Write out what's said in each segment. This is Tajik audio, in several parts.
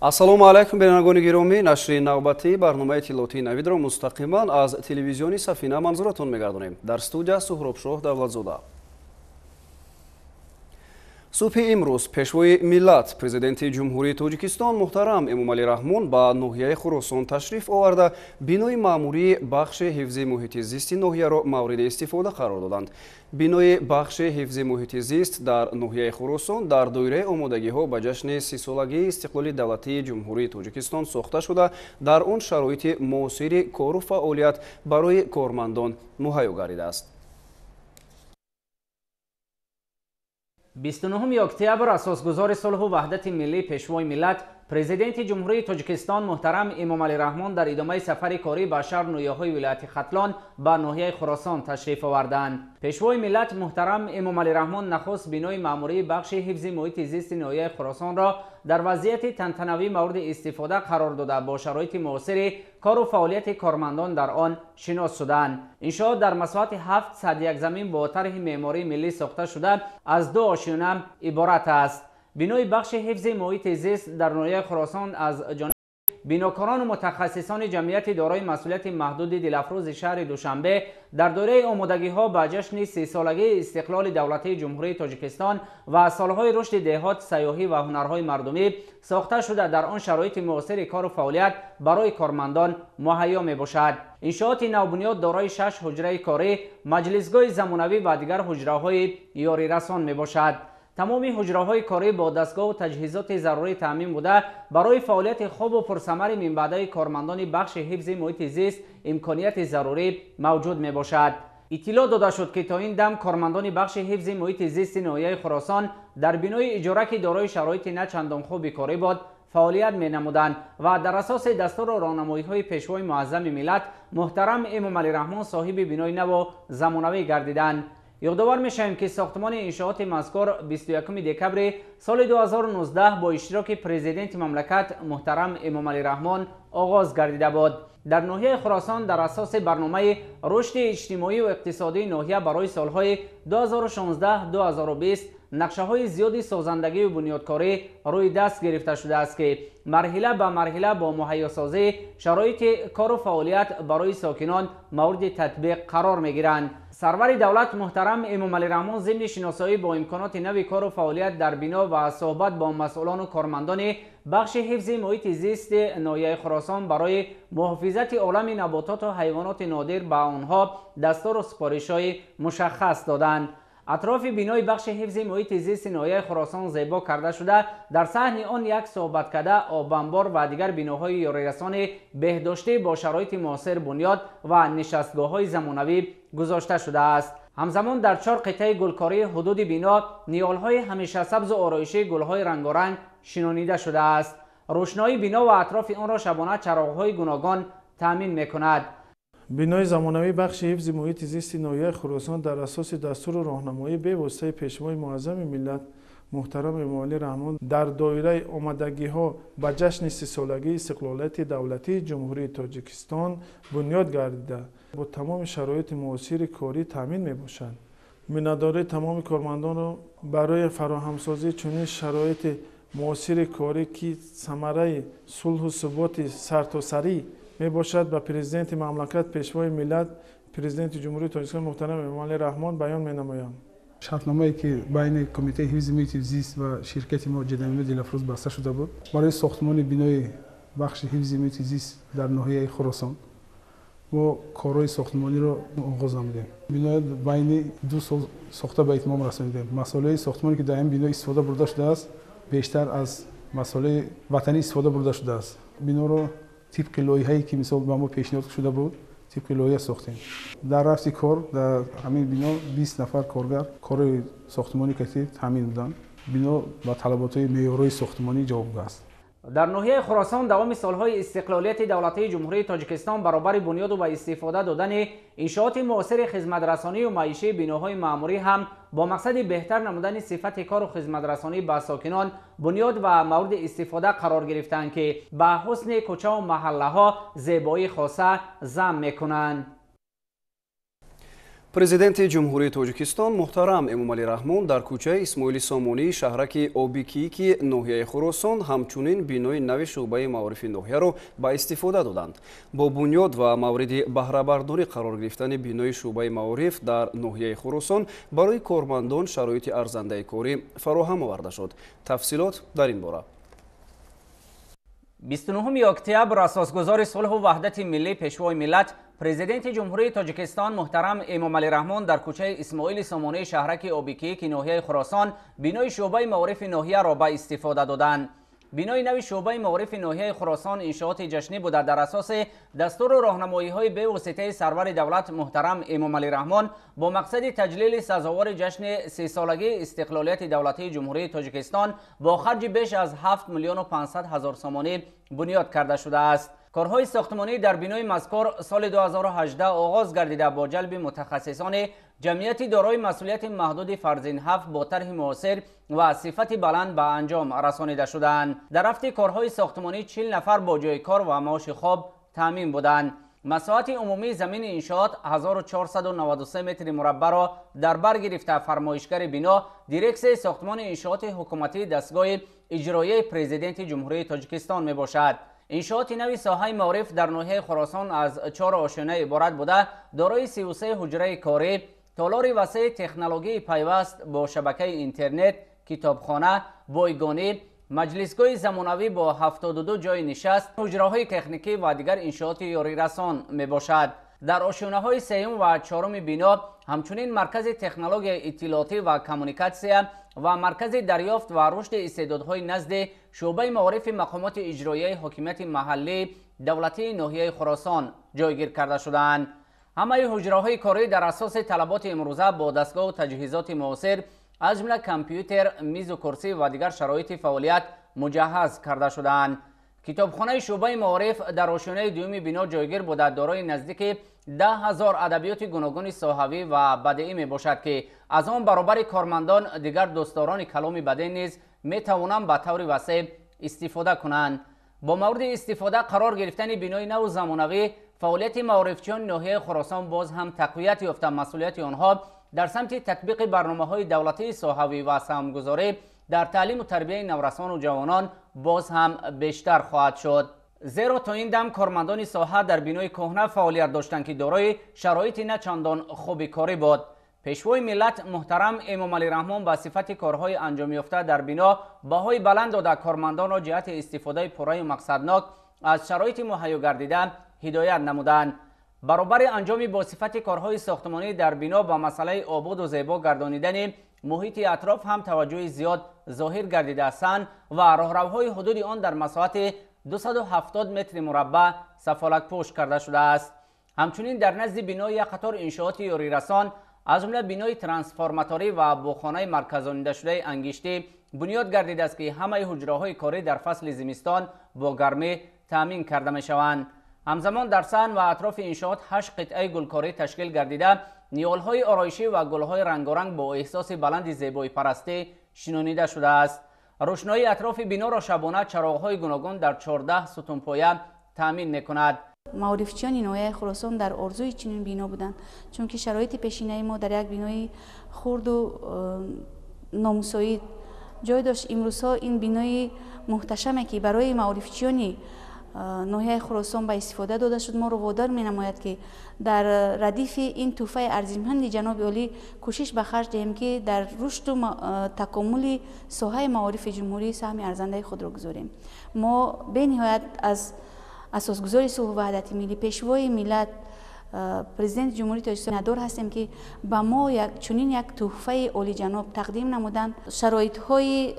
ассалому алайкум бинандагони гиромӣ, нашри навбатии барномаи тиллотии навидро мустақиман аз телевизиони Сафина манзуратон мегардонем. Дар студия Суҳробшоҳ Давлатзода. субҳи имрӯз пешвои миллат президенти ҷумҳурии Тоҷикистон муҳтарам Эмомалӣ Раҳмон ба ноҳияи Хуросон ташриф оварда бинои маъмурии бахши ҳифзи муҳити зисти ноҳияро мавриди истифода қарор доданд. бинои бахши ҳифзи муҳити зист дар ноҳияи Хуросон дар доираи омодагиҳо ба ҷашни 30-солагии истиқлоли давлатии ҷумҳурии Тоҷикистон сохта шуда, дар он шароити муосири кору фаъолият барои кормандон муҳайё гардидааст. 29 октябр асосгузори сулҳу ваҳдати миллӣ пешвои миллат президенти ҷумҳурии Тоҷикистон муҳтарам Эмомалӣ Раҳмон дар идомаи сафари корӣ ба шаҳр ноҳияҳои вилояти Хатлон ба ноҳияи Хуросон ташриф оварданд. пешвои миллат муҳтарам Эмомалӣ Раҳмон нахуст бинои маъмурии бахши ҳифзи муҳити зисти ноҳияи Хуросонро дар вазъияти тантанавӣ мавриди истифода қарор дода бо шароити муосири кору фаъолияти кормандон дар он шинос шуданд. иншоот дар масоҳати 701 замин бо тарҳи меъмории миллӣ сохта шуда аз ду ошиёна иборат аст. бинои бахши ҳифзи муҳити зист дар ноҳияи Хуросон аз ҷониби бинокорону мутахассисони ҷамъияти дорои масъулияти маҳдуди дилафрӯзи шаҳри Душанбе дар доираи омодагиҳо ба ҷашни 30-солагии истиқлоли давлатии ҷумҳурии Тоҷикистон ва солҳои рушди деҳот, сайёҳӣ ва ҳунарҳои мардумӣ сохта шуда дар он шароити муосири кору фаъолият барои кормандон муҳайё мебошад. иншооти навбунёд дорои 6 ҳуҷраи корӣ, маҷлисгоҳи замонавӣ ва дигар ҳуҷраҳои ёрирасон мебошад. тамоми ҳуҷраҳои корӣ бо дастгоҳу таҷҳизоти зарурӣ таъмин буда барои фаъолияти хубу пурсамари минбаъдаи кормандони бахши ҳифзи муҳити зист имконияти зарурӣ мавҷуд мебошад. иттилоъ дода шуд ки то ин дам кормандони бахши ҳифзи муҳити зисти ноҳияи Хуросон дар бинои иҷораки дорои шароити на чандон хуби Корибод фаъолият менамуданд ва дар асоси дастуру роҳнамоиҳои пешвои муаззами миллат муҳтарам Эмомалӣ Раҳмон соҳиби бинои наву замонавӣ гардиданд. ёдовар мешавем ки сохтмони иншооти мазкур 21 декабри соли 2019 бо иштироки президенти мамлакат муҳтарам Эмомалӣ Раҳмон оғоз гардида буд. дар ноҳияи Хуросон дар асоси барномаи рушди иҷтимоию иқтисодии ноҳия барои солҳои 2016-2020 нақшаҳои зиёди созандагию бунёдкорӣ рӯи даст гирифта шудааст ки марҳила ба марҳила бо муҳайёсозии шароити кору фаъолият барои сокинон мавриди татбиқ қарор мегиранд. сарвари давлат муҳтарам Эмомалӣ Раҳмон зимни шиносоӣ бо имконоти нави кору фаъолият дар бино ва суҳбат бо масъулону кормандони бахши ҳифзи муҳити зисти ноҳияи Хуросон барои муҳофизати олами набототу ҳайвоноти нодир ба онҳо дастуру супоришҳои мушаххас доданд. атрофи бинои бахши ҳифзи муҳити зисти ноҳияи Хуросон зебо карда шуда дар саҳни он як суҳбаткарда, обанбор ва дигар биноҳои ёрирасони беҳдоштӣ бо шароити муосир бунёд ва нишастгоҳҳои замонавӣ гузошта шудааст. ҳамзамон дар 4 қитъаи гулкории ҳудуди бино ниёлҳои ҳамешасабзу ороишии гулҳои рангоранг шинонида шудааст. рӯшноии бино ва атрофи онро шабона чароғҳои гуногон таъмин мекунад. бинои замонавии бахши ҳифзи муҳити зисти ноҳияи Хуросон дар асоси дастуру роҳнамоӣ бевоситаи пешвои муаззами миллат муҳтарам Эмомалӣ Раҳмон дар доираи омадагиҳо ба ҷашни 30-солагии истиқлолияти давлатии ҷумҳурии Тоҷикистон бунёд гардида бо тамоми шароити муосири корӣ таъмин мебошад. миннатдории тамоми кормандонро барои фароҳамсозии чунин шароити муосири корӣ ки самараи сулҳу суботи сартосарӣ мебошад ба президенти мамлакат пешвои миллат президенти ҷумҳурии Тоҷикистон муҳтарам Эмомалӣ Раҳмон баён менамоям. шартномае ки байни комитаи ҳифзи муҳити зист ва ширкати мо ҷедамино дилафрӯз баста шуда буд барои сохтмони бинои бахши ҳифзи муҳити зист дар ноҳияи Хуросон мо корҳои сохтмониро оғоз намудем. бино байни 2 сол сохта ба итмом расонидем. масъолияи сохтмоне ки дар ин бино истифода бурда шудааст бештар аз масъолияи ватанӣ истифода бурда шудааст. биноро тибқи лоиҳае ки мисол ба мо пешниҳод шуда буд тибқи лоиҳа сохтем. дар рафти кор дар ҳамин бино 20 нафар коргар кори сохтмони катӣ таъмин буданд. бино ба талаботҳои меъёрии сохтмонӣ ҷавобгӯ аст. дар ноҳияи Хуросон давоми солҳои истиқлолияти давлатии ҷумҳурии Тоҷикистон баробари бунёду ва истифода додани иншооти муосири хизматрасонию маишии биноҳои маъмурӣ ҳам бо мақсади беҳтар намудани сифати кору хизматрасонӣ ба сокинон бунёд ва мавриди истифода қарор гирифтанд ки ба ҳусни кӯчаву маҳаллаҳо зебоии хоса зам мекунанд. Президенти Ҷумҳурии Тоҷикистон Муҳтарам Эмомалӣ Раҳмон дар кӯчаи Исмоили Сомонии шаҳраки Обикийки ноҳияи Хуросон ҳамчунин бинои нави шуъбаи маорифи ноҳияро ба истифода доданд. Бо бунёд ва мавриди баҳрабардорӣ қарор гирифтани бинои шуъбаи маориф дар ноҳияи Хуросон барои кормандон шароити арзандаи корӣ фароҳам оварда шуд. Тафсилот дар ин бора. 29 октябр асосгузори сулҳу ваҳдати миллӣ пешвои миллат президенти ҷумҳурии Тоҷикистон Муҳтарам Эмомалӣ Раҳмон дар кӯчаи Исмоили Сомонии шаҳраки Обикийки ноҳияи Хуросон бинои шуъбаи маорифи ноҳияро ба истифода доданд. бинои нави шуъбаи маорифи ноҳияи Хуросон иншооти ҷашнӣ буда дар асоси дастуру роҳнамоиҳои бевоситаи сарвари давлат Муҳтарам Эмомалӣ Раҳмон бо мақсади таҷлили сазовори ҷашни 30-солагии истиқлолияти давлатии Ҷумҳурии Тоҷикистон бо харҷи беш аз 7 млн 500 000 сомонӣ бунёд карда шудааст. корҳои сохтмонӣ дар бинои мазкур соли 2018 оғоз гардида бо ҷалби мутахассисони ҷамъияти дорои масъулияти маҳдуди фарзинҳафт бо тарҳи муосир ва сифати баланд ба анҷом расонида шуданд. дар рафти корҳои сохтмонӣ 40 нафар бо ҷойи кор ва маоши хоб таъмин буданд. масоҳати умумии замини иншоот 1493 метри мураббаъро дар бар гирифта фармоишгари бино дирексияи сохтмони иншооти ҳукуматии дастгоҳи иҷроияи президенти ҷумҳурии Тоҷикистон мебошад. иншооти нави соҳаи маориф дар ноҳияи Хуросон аз 4 ошина иборат буда дорои 33 ҳуҷраи корӣ, толори васеъи технологии пайваст бо шабакаи интернет, китобхона, бойгонӣ, маҷлисгоҳи замонавӣ бо 72 ҷойи нишаст, ҳуҷраҳои техникӣ ва дигар иншооти ёрирасон мебошад. дар ошӯнаҳои сеюм ва чоруми бино ҳамчунин маркази технологияи иттилоотӣ ва коммуникатсия ва маркази дарёфт ва рушди истеъдодҳои назди шуъбаи маорифи мақомоти иҷроияи ҳокимияти маҳаллии давлатии ноҳияи Хуросон ҷойгир карда шудаанд. ҳамаи ҳуҷраҳои корӣ дар асоси талаботи имрӯза бо дастгоҳу таҷҳизоти муосир аз ҷумла компютер, мизу курсӣ ва дигар шароити фаъолият муҷаҳҳаз карда шудаанд. китобхонаи шуъбаи маориф дар ошӯнаи дуюми бино ҷойгир буда дорои наздики 10 000 адабиёти гуногуни соҳавӣ ва бадеӣ мебошад ки аз он баробари кормандон дигар дӯстдорони каломи бадеъ низ метавонанд ба таври васеъ истифода кунанд. бо мавриди истифода қарор гирифтани бинои наву замонавӣ фаъолияти маорифчиёни ноҳияи Хуросон боз ҳам тақвият ёфта масъулияти онҳо дар самти татбиқи барномаҳои давлатии соҳавӣ ва саҳмгузорӣ дар таълиму тарбияи наврасону ҷавонон боз ҳам бештар хоҳад шуд. зеро то ин дам кормандони соҳа дар бинои кӯҳна фаъолият доштанд ки дорои шароити на чандон хуби корӣ буд. пешвои миллат Муҳтарам Эмомалӣ Раҳмон ба сифати корҳои анҷомёфта дар бино баҳои баланд дода кормандонро ҷиҳати истифодаи пурраю мақсаднок аз шароити муҳайё гардида ҳидоят намуданд. баробари анҷоми босифати корҳои сохтмонӣ дар бино ба масъалаи ободу зебо гардонидани муҳити атроф ҳам таваҷҷӯҳи зиёд зоҳир гардидааст ва роҳравҳои ҳудуди он дар масоҳати 270 метри мураббаъ сафолатпӯш карда шудааст. ҳамчунин дар назди бино як қатор иншооти ёрирасон аз ҷумла бинои трансформаторӣ ва бохонаи марказонидашудаи ангиштӣ бунёд гардидааст ки ҳамаи ҳуҷраҳои корӣ дар фасли зимистон бо гармӣ таъмин карда мешаванд. ҳамзамон дар саҳн ва атрофи иншоот 8 қитъаи гулкорӣ ташкил гардида ниёлҳои ороишӣ ва гулҳои рангоранг бо эҳсоси баланди зебоипарастӣ шинонида шудааст. рӯшноии атрофи биноро шабона чароғҳои гуногун дар 14 сутунпоя таъмин мекунад. маорифчиёни ноҳияи Хуросон дар орзуи чунин бино буданд, чунки шароити пешинаи мо дар як бинои хурду номусоид ҷой дошт. имрӯзҳо ин бинои муҳташаме ки барои маорифчиёни ноҳияи Хуросон ба истифода дода шуд, моро водор менамояд ки дар радифи ин тӯҳфаи арзиманди ҷаноби олӣ кӯшиш ба харҷ диҳем ки дар рушду такомули соҳаи маорифи ҷумҳурӣ саҳми арзандаи худро гузорем. мо бениҳоят аз асосгузори сулҳу ваҳдати миллӣ, пешвои миллат, президенти ҷумҳурии Тоҷикистон надор ҳастем ки ба мо чунин як тӯҳфаи олиҷаноб тақдим намуданд. шароитҳои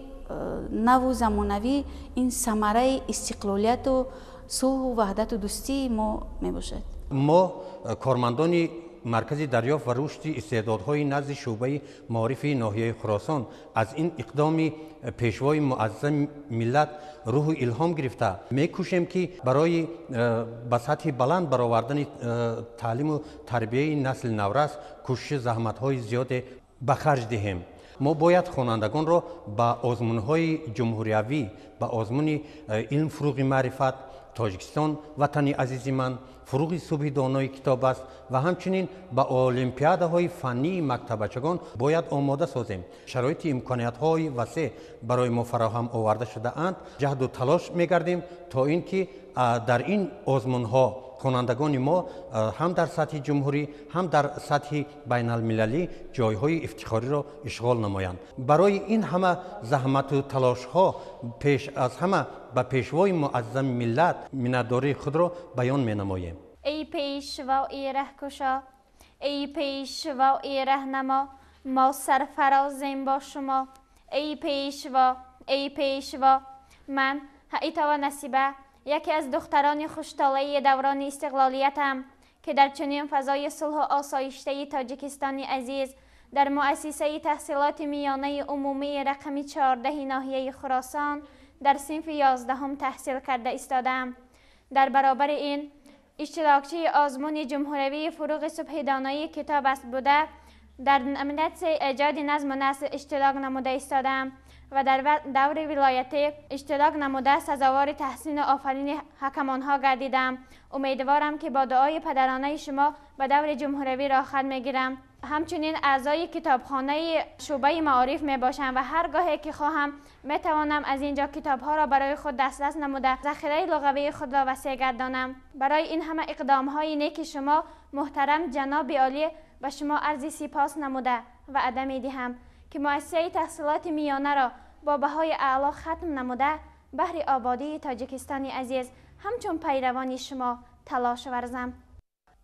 наву замонавӣ ин самараи истиқлолияту сулҳу ваҳдату дӯстии мо мебошад. мо кормандони маркази дарёфт ва рушди истеъдодҳои назди шуъбаи маорифи ноҳияи Хуросон аз ин иқдоми пешвои муаззами миллат рӯҳу илҳом гирифта мекӯшем ки барои ба сатҳи баланд баровардани таълиму тарбияи насли наврас кӯшиши заҳматҳои зиёде ба харҷ диҳем. мо бояд хонандагонро ба озмунҳои ҷумҳуриявӣ, ба озмуни илм фурӯғи маърифат тоҷикистон ватани азизи ман фуруғи субҳи донои китоб аст ва ҳамчунин ба олимпиадаҳои фаннии мактабачагон бояд омода созем. шароити имкониятҳои васеъ барои мо фароҳам оварда шудаанд. ҷаҳду талош мегардем то ин ки дар ин озмунҳо хонандагони мо ҳам дар сатҳи ҷумҳурӣ ҳам дар сатҳи байналмилалӣ ҷойҳои ифтихориро ишғол намоянд. барои ин ҳама заҳмату талошҳо пеш аз ҳама ба пешвои муаззами миллат миннатдории худро баён менамоем. ای پیشوای رهکشا، ای پیشوای رهنما، ما سرفرازیم با شما. ای پیشوا من حیطا نصیبه یکی از دختران خوشطالعه دوران استقلالیتم که در چنین فضای صلح و آسایشته تاجیکستان عزیز در مؤسسه تحصیلات میانه عمومی رقم 14 ناحیه خراسان در صنف 11 تحصیل کرده ایستادم. در برابر این اشتراکچی آزمون جمهوری فروغ صبح دانایی کتاب است بوده در عملیات ایجاد نظم و نسق اشتراک نموده ایستادم و در دور ولایتی اشتراک نموده سزاوار تحسین و آفرین حکمانها گردیدم. امیدوارم که با دعای پدرانه شما به دور جمهوری را خط میگیرم. همچنین اعضای کتابخانه شعبه معارف می باشم و هر گاهی که خواهم می توانم از اینجا کتابها را برای خود دسترس نموده ذخیره لغوی خود را وسیع گردانم. برای این همه اقدام های نیک شما محترم جناب عالی به شما عرض سپاس نموده و وعده می دهم که مؤسسه تحصیلات میانه را با بهای اعلی ختم نموده بهر آبادی تاجیکستان عزیز همچون پیروان شما تلاش ورزم.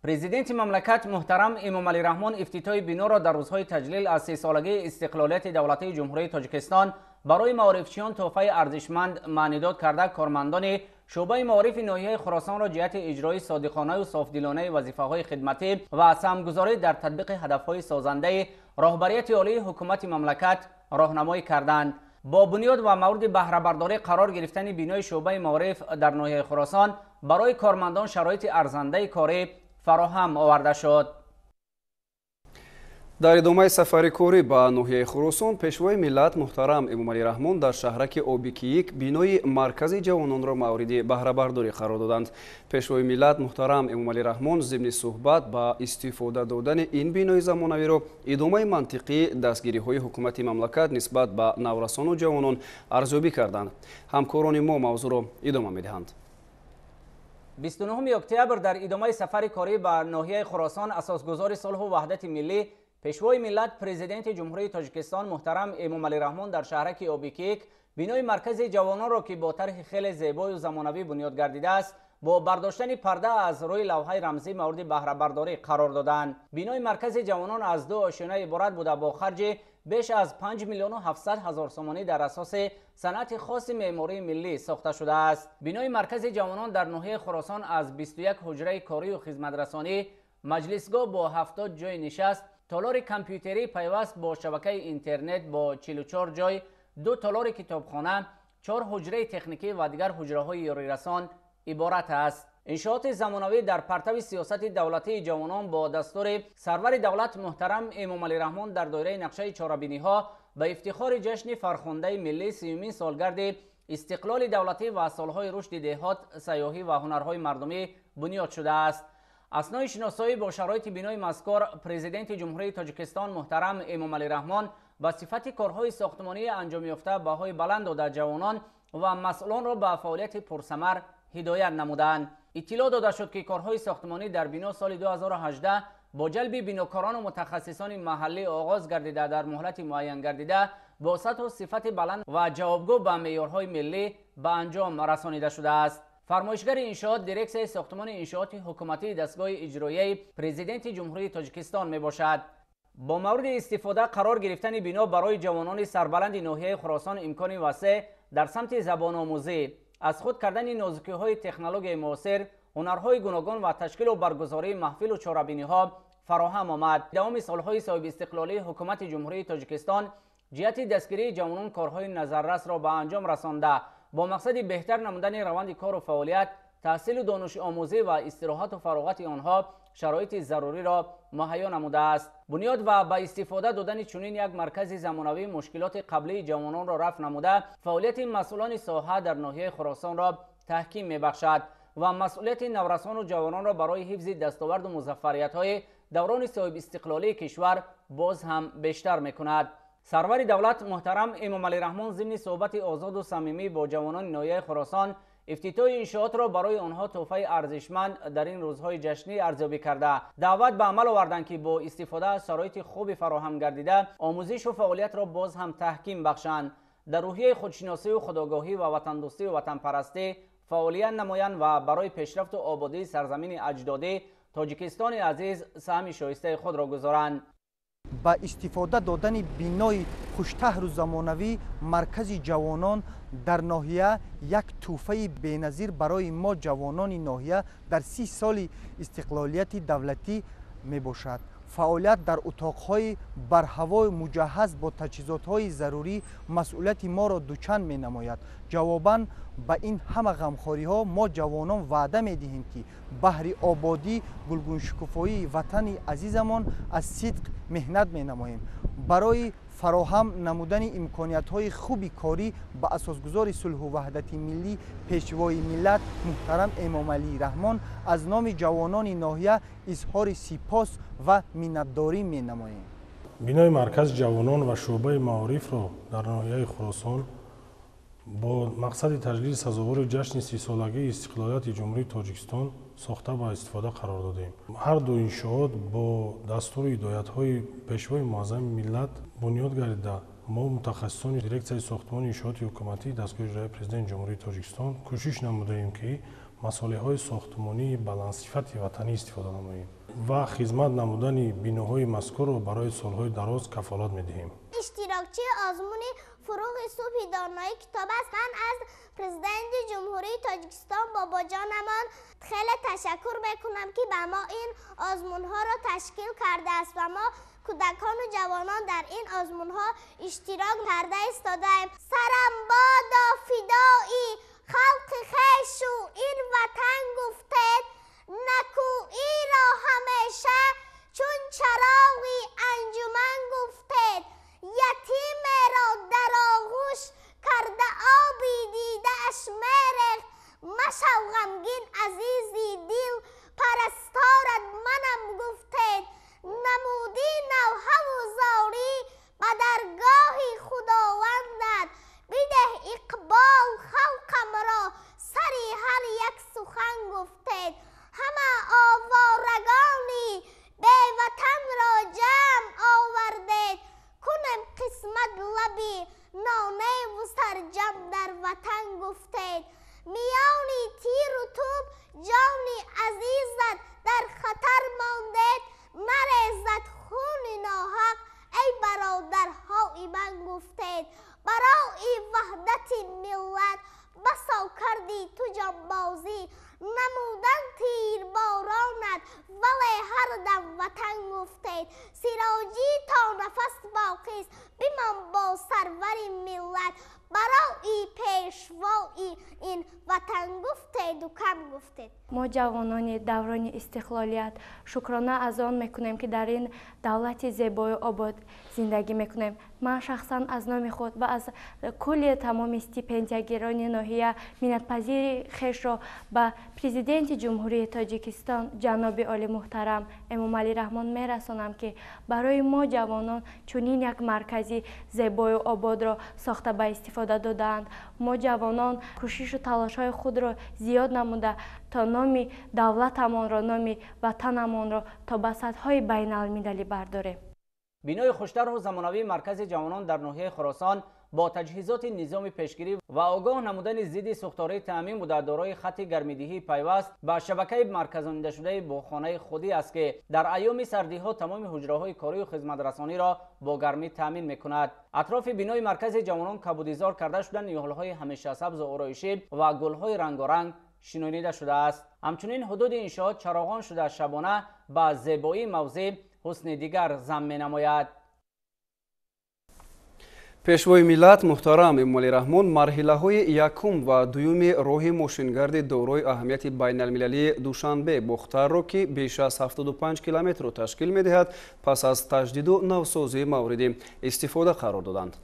پرزیدنت مملکت محترم امامعلی رحمان افتتاح بنا را در روزهای تجلیل از 3 سالگی استقلالیت دولتی جمهوری تاجیکستان برای معارفچیان تحفه ارزشمند معنیداد کرده کارمندان شعبه معارف ناحیه خراسان را جهت اجرای صادقانه و صافدلانه وظیفه‌های خدمتی و سهمگذاری در تطبیق هدف‌های سازنده راهبریت عالی حکومت مملکت راهنمایی کردند. با بنیاد و مورد بهره برداری قرار گرفتن بنای شعبه معارف در ناحیه خراسان برای کارمندان شرایط ارزنده کاری فراهم آورده شد. در ادامه سفر کاری به ناحیه خراسان پشوای ملت محترم امامعلی رحمان در شهرک آبیکی بینای مرکز جوانان را مورد بهره برداری قرار دادند. پشوای ملت محترم امامعلی رحمان ضمن صحبت با استفاده دادن این بینای زمانوی را ادامه منطقی دستگیری های حکومت مملکت نسبت به نورسان و جوانان ارزیابی کردند. همکاران ما موضوع را ادامه میدهند. 29 اکتبر در ادامه سفر کاری به ناحیه خراسان اساسگزار صلح و وحدت ملی پیشوای ملت پرزیدنت جمهوری تاجیکستان محترم امامعلی رحمان در شهرک آبیکیک بینای مرکز جوانان را که با طرح خیلی زیبا و زمانوی بنیاد گردیده است با برداشتن پرده از روی لوحه رمزی مورد بهره برداری قرار دادند. بینای مرکز جوانان از 2 آشیانه عبارت بوده با خرج بیش از 5,700,000 سومانی در اساس صنعت خاص معماری ملی ساخته شده است. بینای مرکز جوانان در ناحیه خراسان از 21 حجره کاری و خدمترسانی، مجلسگاه با 70 جای نشست، تالار کامپیوتری پیوست با شبکه اینترنت با 44 جای، 2 تالار کتابخانه، 4 حجره تکنیکی و دیگر حجره های یاریرسان عبارت است. انشاءات زمانوی در پرتو سیاست دولتی جوانان با دستور سرور دولت محترم امامعلی رحمان در دایره نقشه چهاربینی ها به افتخار جشن فرخنده ملی 30مین سالگرد استقلال دولتی و سالهای رشد دهات، سیاحی و هنرهای مردمی بنیاد شده است. اثنای شناسایی با شرایط بینای مذکور پرزیدنت جمهوری تاجیکستان محترم امامعلی رحمان با صفت کارهای ساختمانی انجام یافته بهای بلند داده جوانان و مسئولان را به فعالیت پرثمر هدایت نمودند. اطلاع داده شد که کارهای ساختمانی در بنا سال 2018 با جلب بیناکاران و متخصصان محلی آغاز گردیده در مهلت معین گردیده با سطح و صفت بلند و جوابگو به معیارهای ملی به انجام رسانیده شده است. فرمایشگر انشاءات دیرکسیون ساختمان انشاءات حکومتی دستگاه اجرایی پرزیدنت جمهوری تاجیکستان می باشد. با مورد استفاده قرار گرفتن بنا برای جوانان سربلند ناحیه خراسان امکان وسیع در سمت زبان آموزی، از خود کردن نازکی‌های تکنولوژی معاصر، هنرهای گوناگون و تشکیل و برگزاری محفل و چهاربینی‌ها فراهم آمد. دوام سالهای صاحب استقلالی حکومت جمهوری تاجیکستان جهت دستگیری جوانان کارهای نظررس را به انجام رسانده با مقصد بهتر نمودن روند کار و فعالیت، تحصیل و دانش آموزی و استراحت و فراغت آنها شرایط ضروری را مهیا نموده است. بنیاد و با استفاده دادن چنین یک مرکز زمانوی مشکلات قبلی جوانان را رفع نموده، فعالیت مسئولان ساحه در ناحیه خراسان را تحکیم می‌بخشد. و مسئولیت نورسان و جوانان را برای حفظ دستاورد و مظفریت‌های دوران صاحب استقلالی کشور باز هم بیشتر می‌کند. سرور دولت محترم امام علی رحمان ضمن صحبت آزاد و صمیمی با جوانان ناحیه خراسان افتتاح انشاءات را برای آنها تحفه ارزشمند در این روزهای جشنی ارزیابی کرده دعوت به عمل آوردند که با استفاده از شرایط خوب فراهم گردیده آموزش و فعالیت را باز هم تحکیم بخشند، در روحیه خودشناسی و خودآگاهی و وطن دوستی و وطن پرستی فعالیت نمایند و برای پیشرفت و آبادی سرزمین اجدادی تاجیکستان عزیز سهم شایسته خود را گذارند. با استفاده دادن بینای خوشتر و زمانوی مرکز جوانان در ناحیه یک تحفه بی‌نظیر برای ما جوانان ناحیه در 30 سال استقلالیت دولتی می باشد. فعالیت در اتاقهای برهوای مجهز با تجهیزات‌های ضروری مسئولیت ما را دوچند می نماید. جواباً به این همه غمخواری‌ها ما جوانان وعده می دهیم که بهر آبادی گلگون شکوفایی وطن عزیزمان از صدق مهنت می نماییم. برای فراهم نمودن امکانیت‌های خوبی کاری با اساسگزار صلح و وحدت ملی پیشوای ملت محترم امام علی رحمان از نام جوانان ناحیه اظهار سپاس و منتداری می‌نماییم. بینای مرکز جوانان و شعبه معارف را در ناحیه خراسان با مقصد تجلیل سزاوار جشن 30 سالگی استقلالیت جمهوری تاجیکستان ساخته و استفاده قرار دادیم. هر دو انشاءات با دستور هدایت‌های پیشوای معظم ملت بنیاد گردیده ما متخصصان دیرکسیون ساختمان انشاءات حکومتی دستگاه اجرایی پرزیدنت جمهوری تاجیکستان کوشش نمودیم که مسائل‌های ساختمانی بلندصفت وطنی استفاده نماییم و خدمت نمودن بیناهای مذکور را برای سالهای دراز کفالت می‌دهیم. اشتراکچی آزمون فروغ صبح دانایی کتاب است. من از پرزیدنت جمهوری تاجیکستان بابا جانمان خیلی تشکر میکنم که به ما این آزمون ها را تشکیل کرده است و ما کودکان و جوانان در این آزمون ها اشتراک کرده ایستاده‌ایم. سرم بادا فدایی خلق خویش و این وطن گفتید، نکویی را همیشه چون چراغی انجمن گفتید، یتیم را در آغوش کرده آبی دیده اش میریخت، مشو غمگین عزیزی دل پرستارت منم گفتید، نمودی نوحه و زاری به درگاهی خداوندت، بده اقبال خلقم را سری هر یک سخن گفتید، همه آوارگانی به وطن را جمع آوردید، کنم قسمت لبی نانه و سرجم در وطن گفتید، میانی تیر و توپ جانی عزیزت در خطر ماندید، نریزد خون ناحق ای برادرهای من گفتید، برای وحدت ملت بسا کردی تو جانبازی، نمودن تیر بارانت ولی هر دم وطن گفتید، سراجی تا نفس باقی است بمان با سرور ملت، برای پیشوای این وطن گفتید و کم گفتید. ما جوانان دوران استقلالیت شکرانه از آن میکنیم که در این دولت زیبای آباد زندگی میکنیم. من شخصا از نام خود و از کل تمام استیپندیاگران ناحیه منتپذیر خویش را به پرزیدنت جمهوری تاجیکستان جناب عالی محترم امام علی رحمان میرسانم که برای ما جوانان چنین یک مرکزی زیبای آباد را ساخته به استفاده دادند. ما جوانان کوشش و تلاش های خود را زیاد نموده تا نام دولتمان را، نام وطنمان را تا به سطح‌های بین المللی برداریم. بینای خوشتر و زمانوی مرکز جوانان در ناحیه خراسان با تجهیزات نظام پیشگیری و آگاه نمودن ضد سوختاری تعمیم و در دارای خط گرمیدهی پیوست به شبکه مرکزانیده شده باغخانه خودی است که در ایام سردی ها تمام حجره‌های کاری و خدمت رسانی را با گرمی تامین می‌کند. اطراف بینای مرکز جوانان کبودیزار کرده شدن نیال‌های همیشه سبز و آرایشی و گل‌های رنگارنگ شنونیده شده است. همچنین حدود انشاءات چراغان شده شبانه با زیبایی موضع حسن دیگر زم می‌نماید. پیشوای ملت محترم امام علی رحمان مرحله‌های یکم و دوم راه ماشینگرد دارای اهمیت بین المللی دوشنبه بختر را که بیش از 75 کیلومتر را تشکیل می‌دهد پس از تجدید و نوسازی مورد استفاده قرار دادند.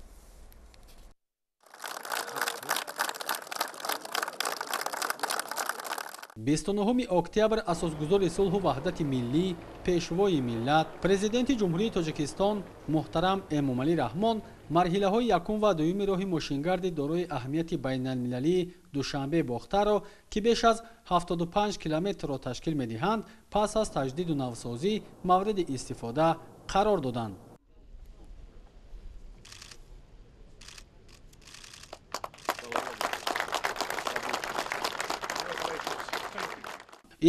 29 октябр асосгузори сулҳу ваҳдати миллӣ, пешвои миллат, президенти ҷумҳурии Тоҷикистон муҳтарам Эмомалӣ Раҳмон марҳилаҳои якум ва дуюми роҳи мошингарди дорои аҳамияти байналмилалии Душанбе-Бохтаро ки беш аз 75 километрро ташкил медиҳанд, пас аз таҷдиду навсозӣ мавриди истифода қарор доданд.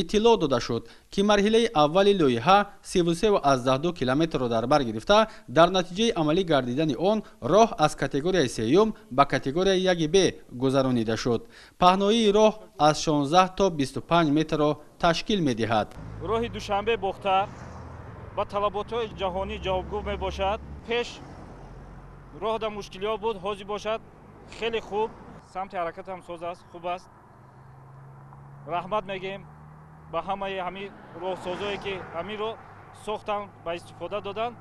иттилоъ дода шуд, ки марҳилаи аввали лоиҳа 33,12 километрро дар бар гирифта, дар натиҷаи амалӣ гардидани он роҳ аз категорияи сеюм ба категорияи 1Б гузаронида шуд. Паҳноии роҳ аз 16 то 25 метрро ташкил медиҳад. роҳи Душанбе-Бохтар ба талаботҳои ҷаҳонӣ ҷавобгӯ мебошад. Пеш роҳ дар мушкилиҳо буд, ҳозир бошад хеле хуб, самти ҳаракатам соз аст, хуб аст. раҳмат мегем ба ҳамаи ҳамин роҳсозое ки ҳаминро сохтан, ба истифода додан.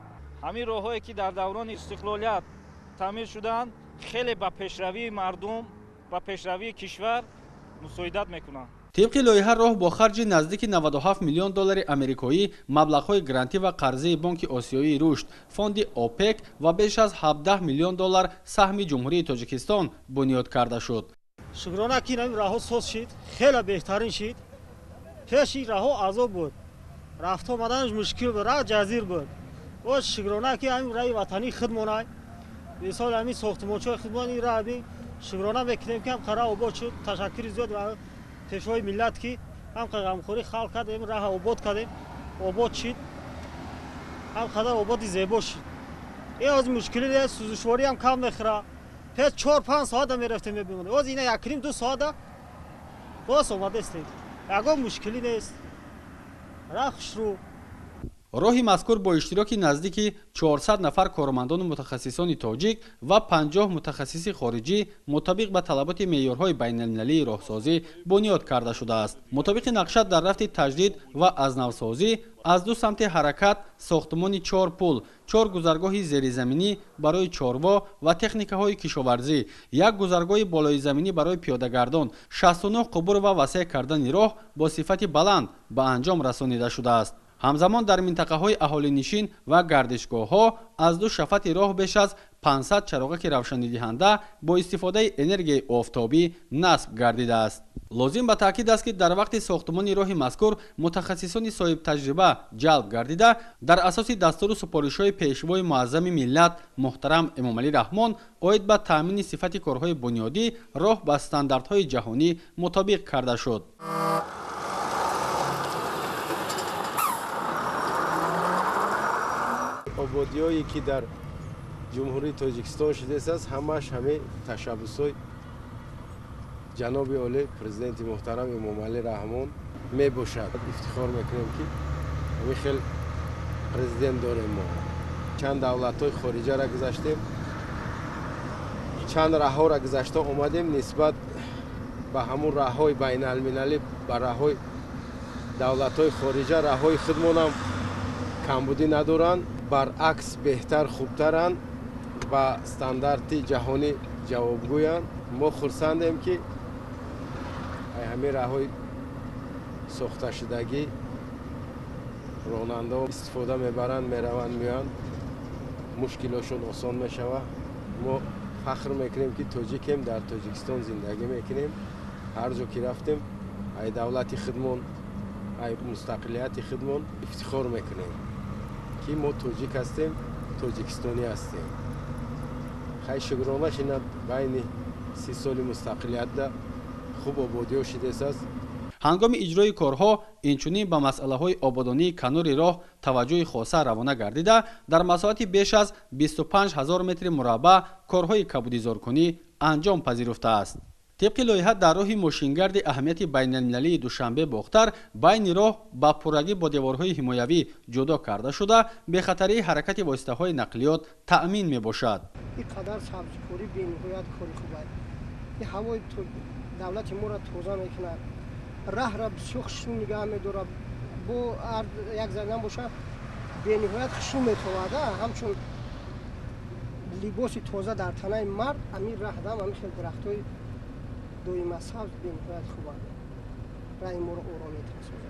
ҳамин роҳҳое ки дар даврони истиқлолият таъмир шуданд, хеле ба пешравии мардум, ба пешравии кишвар мусоидат мекунанд. тибқи лоиҳа роҳ бо харҷи наздики 97 миллион доллари амрикоӣ, маблағҳои грантӣ ва қарзии Бонки Осиёии рушд, фонди ОПЕК ва беш аз 17 миллион доллар саҳми ҷумҳурии Тоҷикистон бунёд карда шуд. шукрона ки ин раҳо соз шид, хеле беҳтарин шид. пеш ин раҳо азоб буд, рафт омаданаш мушкил буд, раҳ ҷазир буд. бош шукрона ки ҳамин раҳи ватанӣ худ монай, мисол ҳамин сохтмончиҳои худмон ин раҳ шукрона мекунем ки ҳам қара обод шуд. ташаккури зиёд пешвои миллат ки ҳам ғамхӯрӣ халқ кардем, раҳ обод кардем, обод шид, ҳам қадар ободи зебо шид. ин ҳозир мушкилӣ нест, сӯзишворӣ ҳам кам мехӯра. пеш 4-5 соата мерафтем мебимонем, ҳозир ина 1-2 соата бос омадастем. ягон мушкилӣ нест. раҳ хушрӯ. роҳи мазкур бо иштироки наздики 400 нафар кормандону мутахассисони тоҷик ва 50 мутахассиси хориҷӣ мутобиқ ба талаботи меъёрҳои байналмилалии роҳсозӣ бунёд карда шудааст. мутобиқи нақша дар рафти таҷдид ва азнавсозӣ аз ду самти ҳаракат сохтмони 4 пул, 4 гузаргоҳи зеризаминӣ барои чорво ва техникаҳои кишоварзӣ, 1 гузаргоҳи болои заминӣ барои пиёдагардон, 69 қубур ва васеъ кардани роҳ бо сифати баланд ба анҷом расонида шудааст. ҳамзамон дар минтақаҳои аҳолинишин ва гардишгоҳҳо аз ду шафати роҳ беш аз 500 чароғаки равшанидиҳанда бо истифодаи энергияи офтобӣ насб гардидааст. лозим ба таъкид аст ки дар вақти сохтмони роҳи мазкур мутахассисони соҳибтаҷриба ҷалб гардида, дар асоси дастуру супоришҳои пешвои муаззами миллат муҳтарам Эмомалӣ Раҳмон оид ба таъмини сифати корҳои бунёдӣ роҳ ба стандартҳои ҷаҳонӣ мутобиқ карда шуд. ободиҳое ки дар ҷумҳурии Тоҷикистон шудааст, ҳамааш ҳамин ташаббусҳои ҷаноби олӣ президенти муҳтарам Эмомалӣ Раҳмон мебошад. ифтихор мекунем ки ҳамин хел президент дорем. мо чанд давлатҳои хориҷаро гузаштем, чанд раҳҳоро гузашта омадем. нисбат ба ҳамун раҳҳои байналмилалӣ, ба раҳҳои давлатҳои хориҷа, раҳҳои худмонам камбудӣ надоранд, баръакс беҳтар, хубтаранд, ба стандарти ҷаҳонӣ ҷавобгӯянд. мо хурсандем ки ҳамин раҳҳои сохташудагӣ ронандаҳо истифода мебаранд, мераванд, меоянд, мушкилошон осон мешавад. мо фахр мекунем ки тоҷикем, дар Тоҷикистон зиндагӣ мекунем. ҳар ҷо ки рафтем ай давлати худмон, ай мустақилияти худмон ифтихор мекунем ки мо тоҷик ҳастем, тоҷикистонӣ ҳастем. хай шукрона шина байни 30 соли мустақилиятда хуб ободиҳо шудааст. ҳангоми иҷрои корҳо инчунин ба масъалаҳои ободонии канори роҳ таваҷҷӯҳи хоса равона гардида, дар масоҳати беш аз 25 000 метри мураббаъ корҳои кабудизоркунӣ анҷом пазируфтааст. тибқи лоиҳа дар роҳи мошингарди аҳамияти байналмилалии Душанбе-Бохтар байни роҳ ба пуррагӣ бо деворҳои ҳимоявӣ ҷудо карда шуда, бехатарии ҳаракати воситаҳои нақлиёт таъмин мебошад. ин қадар сабзикорӣ бениҳоят кори хуб аст. ин ҳавои давлати моро тоза мекунад. раҳро бисёр хушрӯ нигаҳ медорад. бо ҳар як зайдан боша бениҳоят хушрӯ метовада. ҳамчун либоси тоза дар танаи мард, ҳамин раҳдам ҳамин хел дарахтҳои доима сабз бениҳоят хуб аст. رای ما رو آرامی ترسوزد.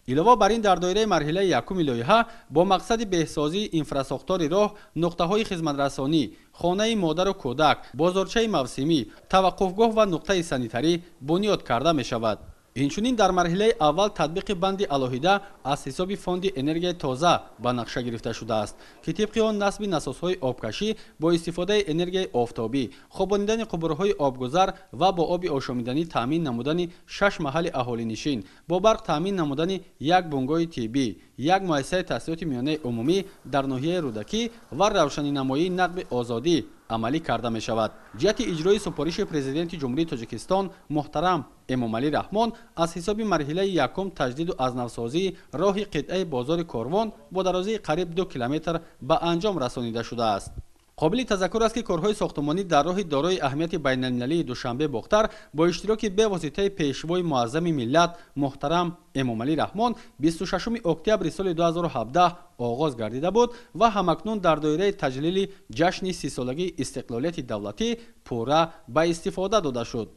علاوه بر این در دایره مرحله یکم لایحه با مقصد بهسازی انفراستراکچور راه، نقطه‌های خدمترسانی، خانه مادر و کودک، بازارچه موسمی، توقفگاه و نقطه سانیتری بنیاد کرده می شود. اینچنین در مرحله اول تطبیق بند علاهیده از حساب فوند انرژی تازه به نقشه گرفته شده است که طبق آن نصب نسازهای آبکشی با استفاده انرژی آفتابی، خوابانیدن قبورهای آبگذر و با آب آشامیدنی تامین نمودن 6 محل اهالی نشین، با برق تامین نمودن یک بنگاه طبی، یک مؤسسه تحصیلات میانه عمومی در ناحیه رودکی و روشنی نمایی نقب آزادی عملی کرده می شود. جهت اجرای سفارش پرزیدنت جمهوری تاجیکستان محترم امامعلی رحمان از حساب مرحله یکم تجدید و ازنوسازی راه قطعه بازار کاروان با درازی قریب 2 کیلومتر به انجام رسانیده شده است. قابل تذکر است که کارهای ساختمانی در راه دارای اهمیت بین‌المللی دوشنبه باختر با اشتراک به واسطه پیشوای معظم ملت محترم امامعلی رحمان 26 اکتبر سال 2017 آغاز گردیده بود و همکنون در دایره تجلیل جشن 30 سالگی استقلالیت دولتی پورا به استفاده داده شد.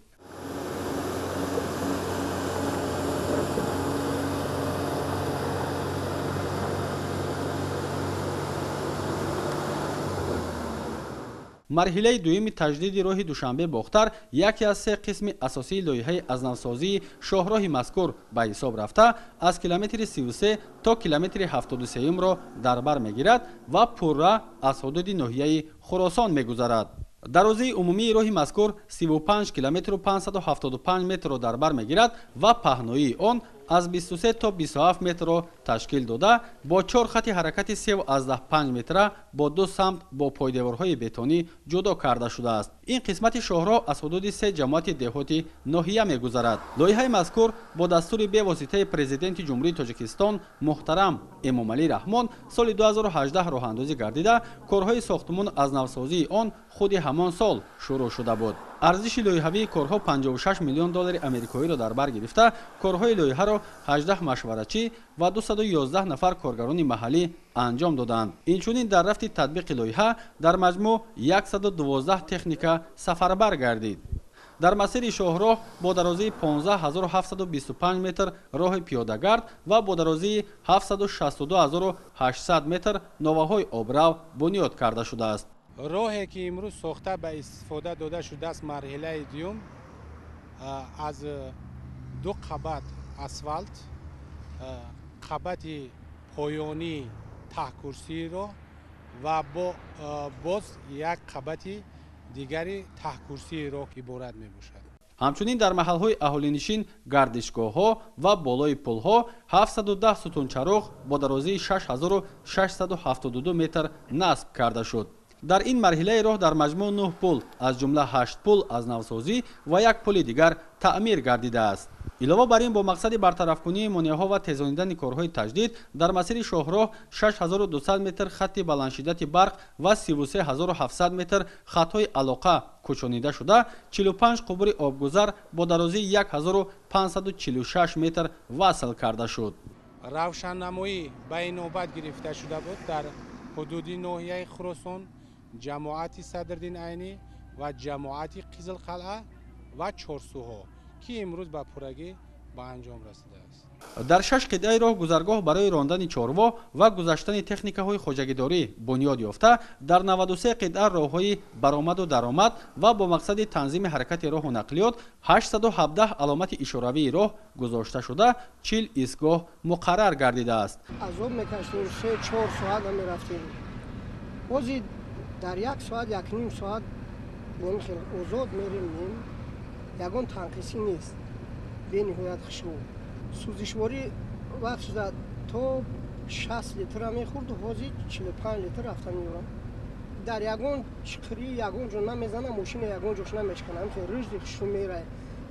مرحله دوم تجدید راه دوشنبه باختر یکی از 3 قسم اساسی لایحه ازنوسازی شاهراه مذکور به حساب رفته از کیلومتر 33 تا کیلومتر 73 را در بر میگیرد و پورا از حدود ناحیه خراسان میگذرد. درازی عمومی راه مذکور 35 کیلومتر و 575 متر را در بر میگیرد و پهنایی آن از 23 تا 27 متر را تشکیل داده با 4 خط حرکت 3.5 متر با 2 سمت با پایدارهای بتونی جدا کرده شده است. این قسمت شاهراه از حدود 3 جماعت دهاتی ناحیه میگذرد. لایحه مذکور با دستور به واسطه پرزیدنت جمهوری تاجیکستان محترم امامعلی رحمان سال 2018 راه اندازی گردیده کارهای ساختمان از نوسازی آن خود همان سال شروع شده بود. ارزش لایحه‌ای کارها 56 میلیون دلار آمریکایی را در بر گرفته کارهای لایحه را 18 مشورتچی و 211 نفر کارگران محلی انجام دادند. اینچنین در رفت تطبیق لایحه در مجموع 112 تکنیکا سفربر گردید. در مسیر شاهراه با درازی 15725 متر راه پیاده‌گرد و با درازی 762800 متر نوآهای آبرو بنیاد کرده شده است. راهی که امروز ساخته به استفاده داده شده است مرحله دوم از 2 قبت اسفالت، قبت پایانی ته‌کرسی را و با باز یک قبت دیگری ته‌کرسی را عبارت می باشد. همچنین در محل‌های اهالینشین گردشگاه‌ها و بالای پل‌ها 710 ستون چراغ با درازی 6672 متر نصب کرده شد. در این مرحله راه در مجموع 9 پل از جمله 8 پل از نوسازی و 1 پل دیگر تعمیر گردیده است. علاوه بر این با مقصد برطرف کنی مانع‌ها و تیزانیدن کارهای تجدید در مسیر شاهراه 6200 متر خط بلندشدت برق و 33700 متر خطهای علاقه کوچانیده شده 45 قبور آبگذر با درازی 1546 متر وصل کرده شد. روشننمایی به نوبت گرفته شده بود در حدود ناحیه خراسان، جماعت صدرالدین عینی و جماعت قزل قلعه و چارسوها که امروز به پورگی به انجام رسیده است. در 6 قطعه راه گذرگاه برای راندن چاروا و گذشتن تکنیک‌های خواجگیداری بنیاد یافته در 93 قطعه راه‌های برآمد و درآمد و با مقصد تنظیم حرکت راه و نقلیات 817 علامت اشاره‌ای راه گذاشته شده 40 ایستگاه مقرر گردیده است. از آب می‌کشیم 3-4 ساعت هم می‌رفتیم. بازی در 1 ساعت 1.5 ساعت با خیلی آزاد می‌ریم. یگان تنقیسی نیست. به نهایت خشوع. سوزشواری وقت شده تا 60 لیتر هم میخورد و حاضی 45 لیتر رفتن میورم. در یگان چقری یگان جو نمیزنه ماشین یگان جوش نمیشکنم که رجد خشوع میره.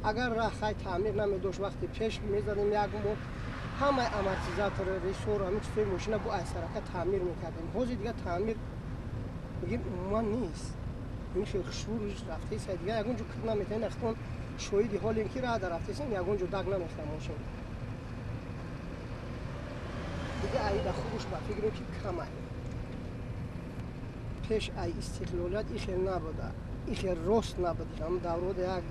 اگر راه خیلی تعمیر نمیداشت وقتی پیش میزدیم یگان بود همه امورتیزاتور ریسور همین چیزای ماشین با اثرات تعمیر میکردیم. حاضی دیگه تعمیر میگیم عموما نیست. این خیلی خشوع رفته است دیگه یگان جو کرد نمیتونه اختون شویدی حال اینکه راه در رفته است یگان جو دق نمیخوره ماشین. دیگه ای در خوبش با فکرم که کمه پیش ای استقلالیت ایخیر نبوده ایخیر راست نبوده هم دورود یک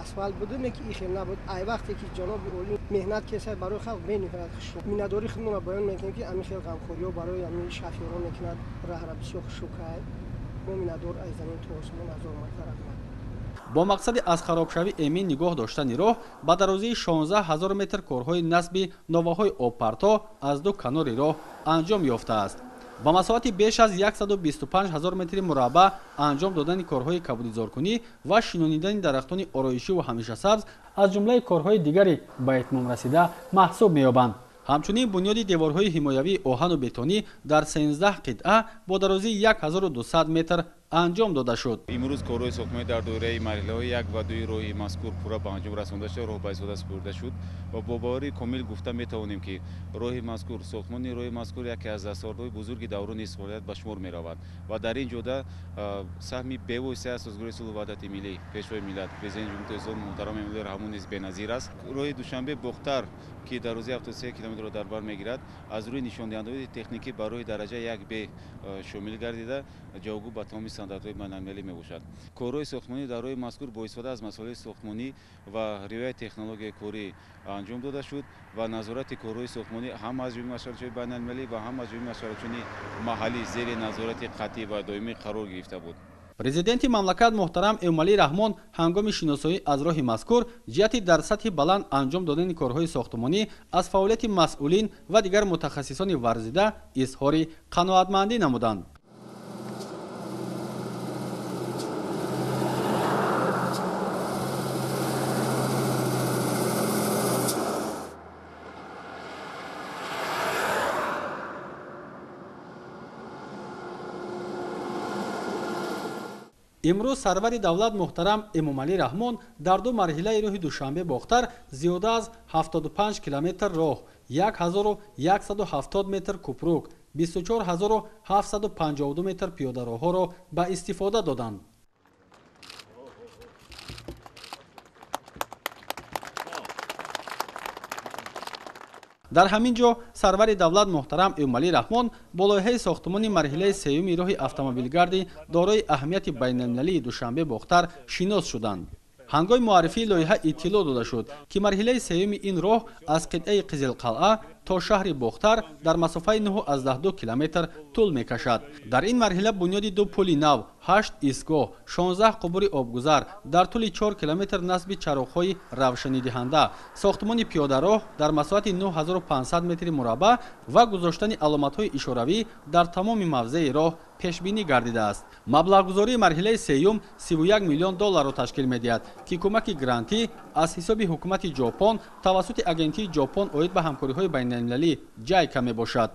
асфальт будуне ки ихел набуд ай вақте ки ҷаноби олӣ меҳнат кесад барои халқ бениҳоят хушрӯ миннатдории худмонро баён мекунем ки ҳамин хел ғамхориҳо барои ҳамин шофёрон мекунад раҳра бисёр хушрӯкай мо миннатдор аз замин то осмон ҳазор марта раҳмат. бо мақсади аз харобшавӣ эмин нигоҳ доштани роҳ ба дарозии 16 000 метр корҳои насби новаҳои обпарто аз ду канори роҳ анҷом ёфтааст. ба масоҳати беш аз 125 000 метри мураббаъ анҷом додани корҳои кабудизоркунӣ ва шинонидани дарахтони ороишиву ҳамешасабз аз ҷумлаи корҳои дигари ба итмом расида маҳсуб меёбанд. ҳамчунин бунёди деворҳои ҳимоявии оҳану бетонӣ дар 13 қитъа бо дарозии 1200 метр анҷом дода шуд. имрӯз корҳои сохтмонӣ дар доираи марҳилаҳои 1 ва 2 роҳи мазкур пурра ба анҷом расонда шуда роҳ ба истифода супурда шуд ва бо боварии комил гуфта метавонем ки роҳи мазкур сохтмони роҳи мазкур яке аз дастовардҳои бузурги даврони истиқлолият ба шумор меравад ва дар ин ҷода саҳми бевосита асосгори сулҳу ваҳдати миллӣ пешвои миллат президенти ҷумҳурии тоҷикистон муҳтарам эмомалӣ раҳмон низ беназир аст. роҳи душанбе бохтар ки дарозии 73 километрро дар бар мегирад аз рӯи нишондиҳандаҳои техникӣ барои дараҷа 1Б шомил гардида ҷавобгӯ ба тамоми стандартҳои байналмилалӣ мебошад. корҳои сохтмонӣ дар роҳи мазкур бо истифода аз масоилҳои сохтмонӣ ва риояи технологияи корӣ анҷом дода шуд ва назорати корҳои сохтмонӣ ҳам аз ҷониби машваратчиҳои байналмилалӣ ва ҳам аз ҷониби машваратчиёни маҳаллӣ зери назорати қатъӣ ва доимӣ қарор гирифта буд. президенти мамлакат муҳтарам эмомалӣ раҳмон ҳангоми шиносоӣ аз роҳи мазкур ҷиҳати дар сатҳи баланд анҷом додани корҳои сохтмонӣ аз фаъолияти масъулин ва дигар мутахассисони варзида изҳори қаноатмандӣ намуданд. имрӯз сарвари давлат муҳтарам эмомалӣ раҳмон дар ду марҳилаи роҳи душанбе бохтар зиёда аз 75 километр роҳ, 1170 метр кӯпрук, 24752 метр пиёдароҳҳоро ба истифода доданд. дар ҳамин ҷо сарвари давлат муҳтарам эмомалӣ раҳмон бо лоиҳаи сохтмони марҳилаи сеюми роҳи автомобилгарди дорои аҳамияти байналмилалии душанбе бохтар шинос шуданд. ҳангоми муаррифии лоиҳа иттилоъ дода шуд ки марҳилаи сеюми ин роҳ аз қитъаи қизилқалъа то шаҳри бохтар дар масофаи 9 километр тӯл мекашад. дар ин марҳила бунёди ду пули нав, 8 истгоҳ, 16 қубури обгузар, дар тӯли 4 километр насби чароғҳои равшанидиҳанда, сохтмони пиёдароҳ дар масоҳати 9500 метри мураббаъ ва гузоштани аломатҳои ишоравӣ дар тамоми мавзеи роҳ пешбинӣ гардидааст. маблағгузории марҳилаи сеюм $31 миллион ташкил медиҳад ки кӯмаки грантӣ аз ҳисоби ҳукумати ҷопон тавассути агентии ҷопон оид ба ҳамкориҳои байналмилалӣ ҷайка мебошад.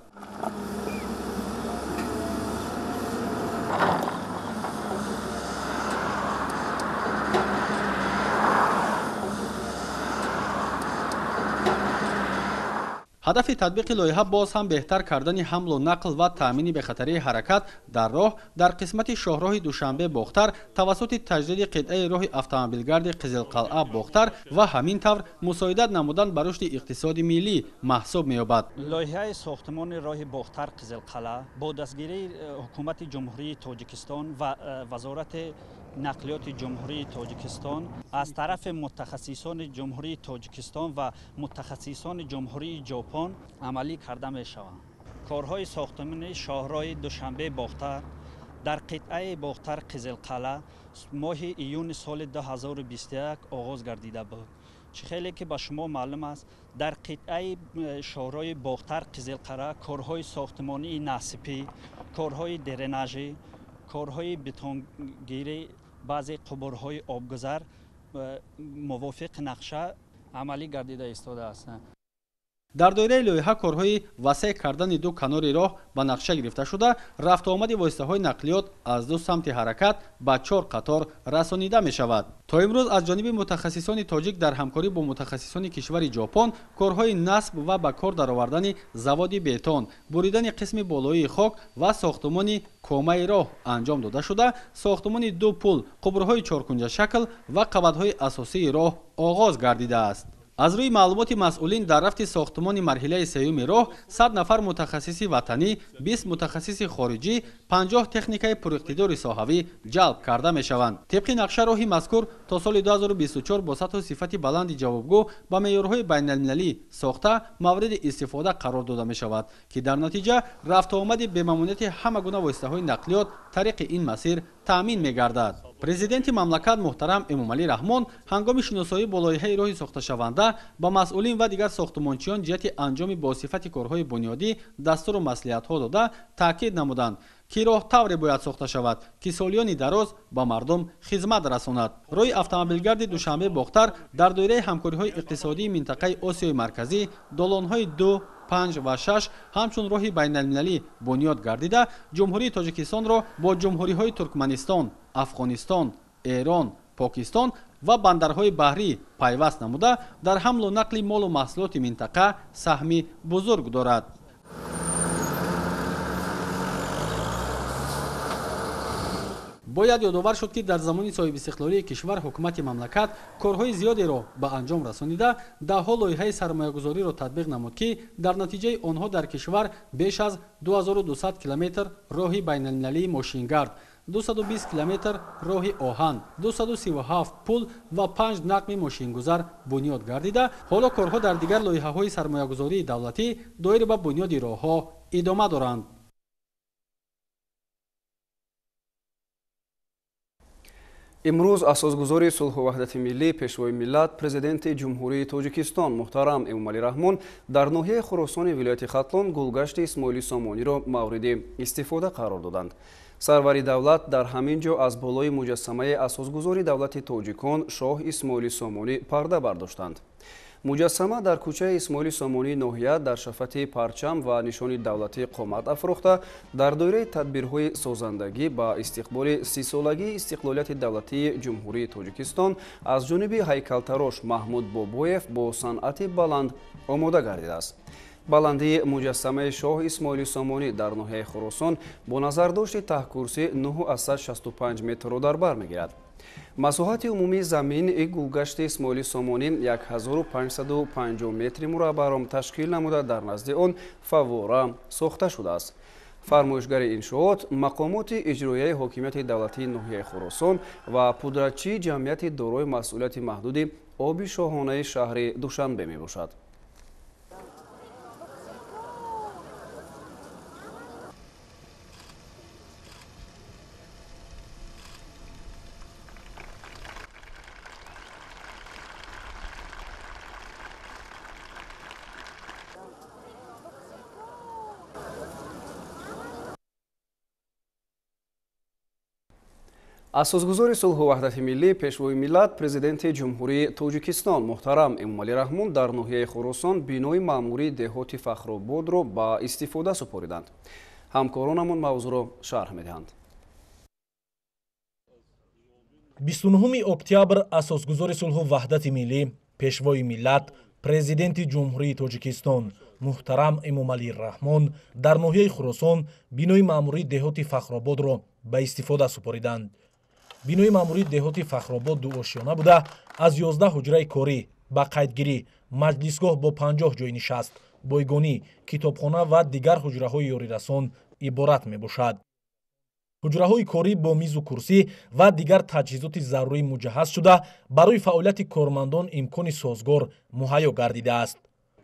ҳадафи татбиқи лоиҳа боз ҳам беҳтар кардани ҳамлу нақл ва таъмини бехатарии ҳаракат дар роҳ дар қисмати шоҳроҳи душанбе бохтар тавассути таҷдиди қитъаи роҳи автомобилгарди қизилқалъа бохтар ва ҳамин тавр мусоидат намудан ба рушди иқтисоди миллӣ маҳсуб меёбад. лоиҳаи сохтмони роҳи бохтар қизилқалъа бо дастгирии ҳукумати ҷумҳурии тоҷикистон ва вазорати нақлиёти ҷумҳурии тоҷикистон аз тарафи мутахассисони ҷумҳурии тоҷикистон ва мутахассисони ҷумҳурии ҷопон амалӣ карда мешаванд. корҳои сохтмони шоҳрои душанбе бохтар дар қитъаи бохтар қизилқалъа моҳи июни соли 2021 оғоз гардида буд. хеле ки ба шумо маълум аст, дар қитъаи шоҳрои бохтар қизилқалъа корҳои сохтмонии насипӣ, корҳои дренажӣ, корҳои бетонгирӣ, баъзе қубурҳои обгузар мувофиқи нақша амалӣ гардида истодааст. дар доираи лоиҳа корҳои васеъ кардани ду канори роҳ ба нақша гирифта шуда рафтуомади воситаҳои нақлиёт аз ду самти ҳаракат ба 4 қатор расонида мешавад. то имрӯз аз ҷониби мутахассисони тоҷик дар ҳамкорӣ бо мутахассисони кишвари ҷопон корҳои насб ва ба кор даровардани заводи бетон, буридани қисми болоии хок ва сохтмони комаи роҳ анҷом дода шуда сохтмони ду пул, қубурҳои чоркунҷашакл ва қабатҳои асосии роҳ оғоз гардидааст. аз рӯи маълумоти масъулин дар рафти сохтмони марҳилаи сеюми роҳ 100 нафар мутахассиси ватанӣ, 20 мутахассиси хориҷӣ, 50 техникаи пуриқтидори соҳавӣ ҷалб карда мешаванд. тибқи нақша роҳи мазкур то соли 2024 бо сатҳу сифати баланди ҷавобгӯ ба меъёрҳои байналмилалӣ сохта мавриди истифода қарор дода мешавад, ки дар натиҷа рафтуомади бемамнуияти ҳама гуна воситаҳои нақлиёт тариқи ин масир таъмин мегардад. президенти мамлакат муҳтарам Эмомалӣ Раҳмон ҳангоми шиносоӣ бо лоиҳаи роҳи сохташаванда ба масъулин ва дигар сохтмончиён ҷиҳати анҷоми босифати корҳои бунёдӣ дастуру маслиҳатҳо дода таъкид намуданд, ки роҳ тавре бояд сохта шавад, ки солиёни дароз ба мардум хизмат расонад. роҳи автомобилгарди Душанбе Бохтар дар доираи ҳамкориҳои иқтисодии минтақаи Осиёи марказӣ долонҳои 2, 5 ва 6 ҳамчун роҳи байналмилалӣ бунёд гардида, ҷумҳурии Тоҷикистонро бо ҷумҳуриҳои Туркманистон, Афғонистон, Эрон, Покистон ва бандарҳои баҳрӣ пайваст намуда, дар ҳамлу нақли молу маҳсулоти минтақа саҳми бузург дорад. бояд ёдовар шуд, ки дар замони соҳибистиқлолии кишвар ҳукумати мамлакат корҳои зиёдеро ба анҷом расонида, даҳҳо лоиҳаи сармоягузориро татбиқ намуд, ки дар натиҷаи онҳо дар кишвар беш аз 2200 километр роҳи байналмилалии мошингард, 220 километр роҳи оҳан, 237 пул ва 5 нақми мошингузар бунёд гардида, ҳоло корҳо дар дигар лоиҳаҳои сармоягузории давлатӣ доир ба бунёди роҳҳо идома доранд. имрӯз асосгузори сулҳу ваҳдати миллӣ, пешвои миллат, президенти ҷумҳурии Тоҷикистон муҳтарам Эмомалӣ Раҳмон дар ноҳияи Хуросони вилояти Хатлон гулгашти Исмоили Сомониро мавриди истифода қарор доданд. сарвари давлат дар ҳамин ҷо аз болои муҷассамаи асосгузори давлати тоҷикон Шоҳ Исмоили Сомонӣ парда бардоштанд. муҷассама дар кӯчаи Исмоили Сомонӣ ноҳия дар шафати парчам ва нишони давлатӣ қомат афрохта, дар доираи тадбирҳои созандагӣ ба истиқболи 30-солагии истиқлолияти давлатии ҷумҳурии Тоҷикистон аз ҷониби ҳайкалтарош Маҳмуд Бобоев бо санъати баланд омода гардидааст. баландии муҷассамаи Шоҳ Исмоили Сомонӣ дар ноҳияи Хуросон бо назардошти таҳкурсӣ 9,65 метрро дар бар мегирад. масоҳати умумии замини гулгашти Исмоили Сомонӣ 1550 метри мураббаъро ташкил намуда, дар назди он фаввора сохта шудааст. фармоишгари иншоот, мақомоти иҷроияи ҳокимияти давлатии ноҳияи Хуросон ва пудратчии ҷамъияти дорои масъулияти маҳдуди оби шоҳонаи шаҳри Душанбе мебошад. асосгузори сулҳу ваҳдати миллӣ, пешвои миллат, президенти ҷумҳурии Тоҷикистон муҳтарам Эмомалӣ Раҳмон дар ноҳияи Хуросон бинои маъмурии деҳоти Фахрободро ба истифода супориданд. ҳамкоронамон мавзӯъро шарҳ медиҳанд. 29 октябр асосгузори сулҳу ваҳдати миллӣ, пешвои миллат, президенти ҷумҳурии Тоҷикистон муҳтарам Эмомалӣ Раҳмон дар ноҳияи Хуросон бинои маъмурии деҳоти Фахрободро ба истифода супориданд. бинои маъмурии деҳоти Фахробод дуошёна буда, аз 11 ҳуҷраи корӣ ба қайдгирӣ, маҷлисгоҳ бо 50 ҷойи нишаст, бойгонӣ, китобхона ва дигар ҳуҷраҳои ёрирасон иборат мебошад. ҳуҷраҳои корӣ бо мизу курсӣ ва дигар таҷҳизоти зарурӣ муҷаҳҳаз шуда, барои фаъолияти кормандон имкони созгор муҳайё гардидааст.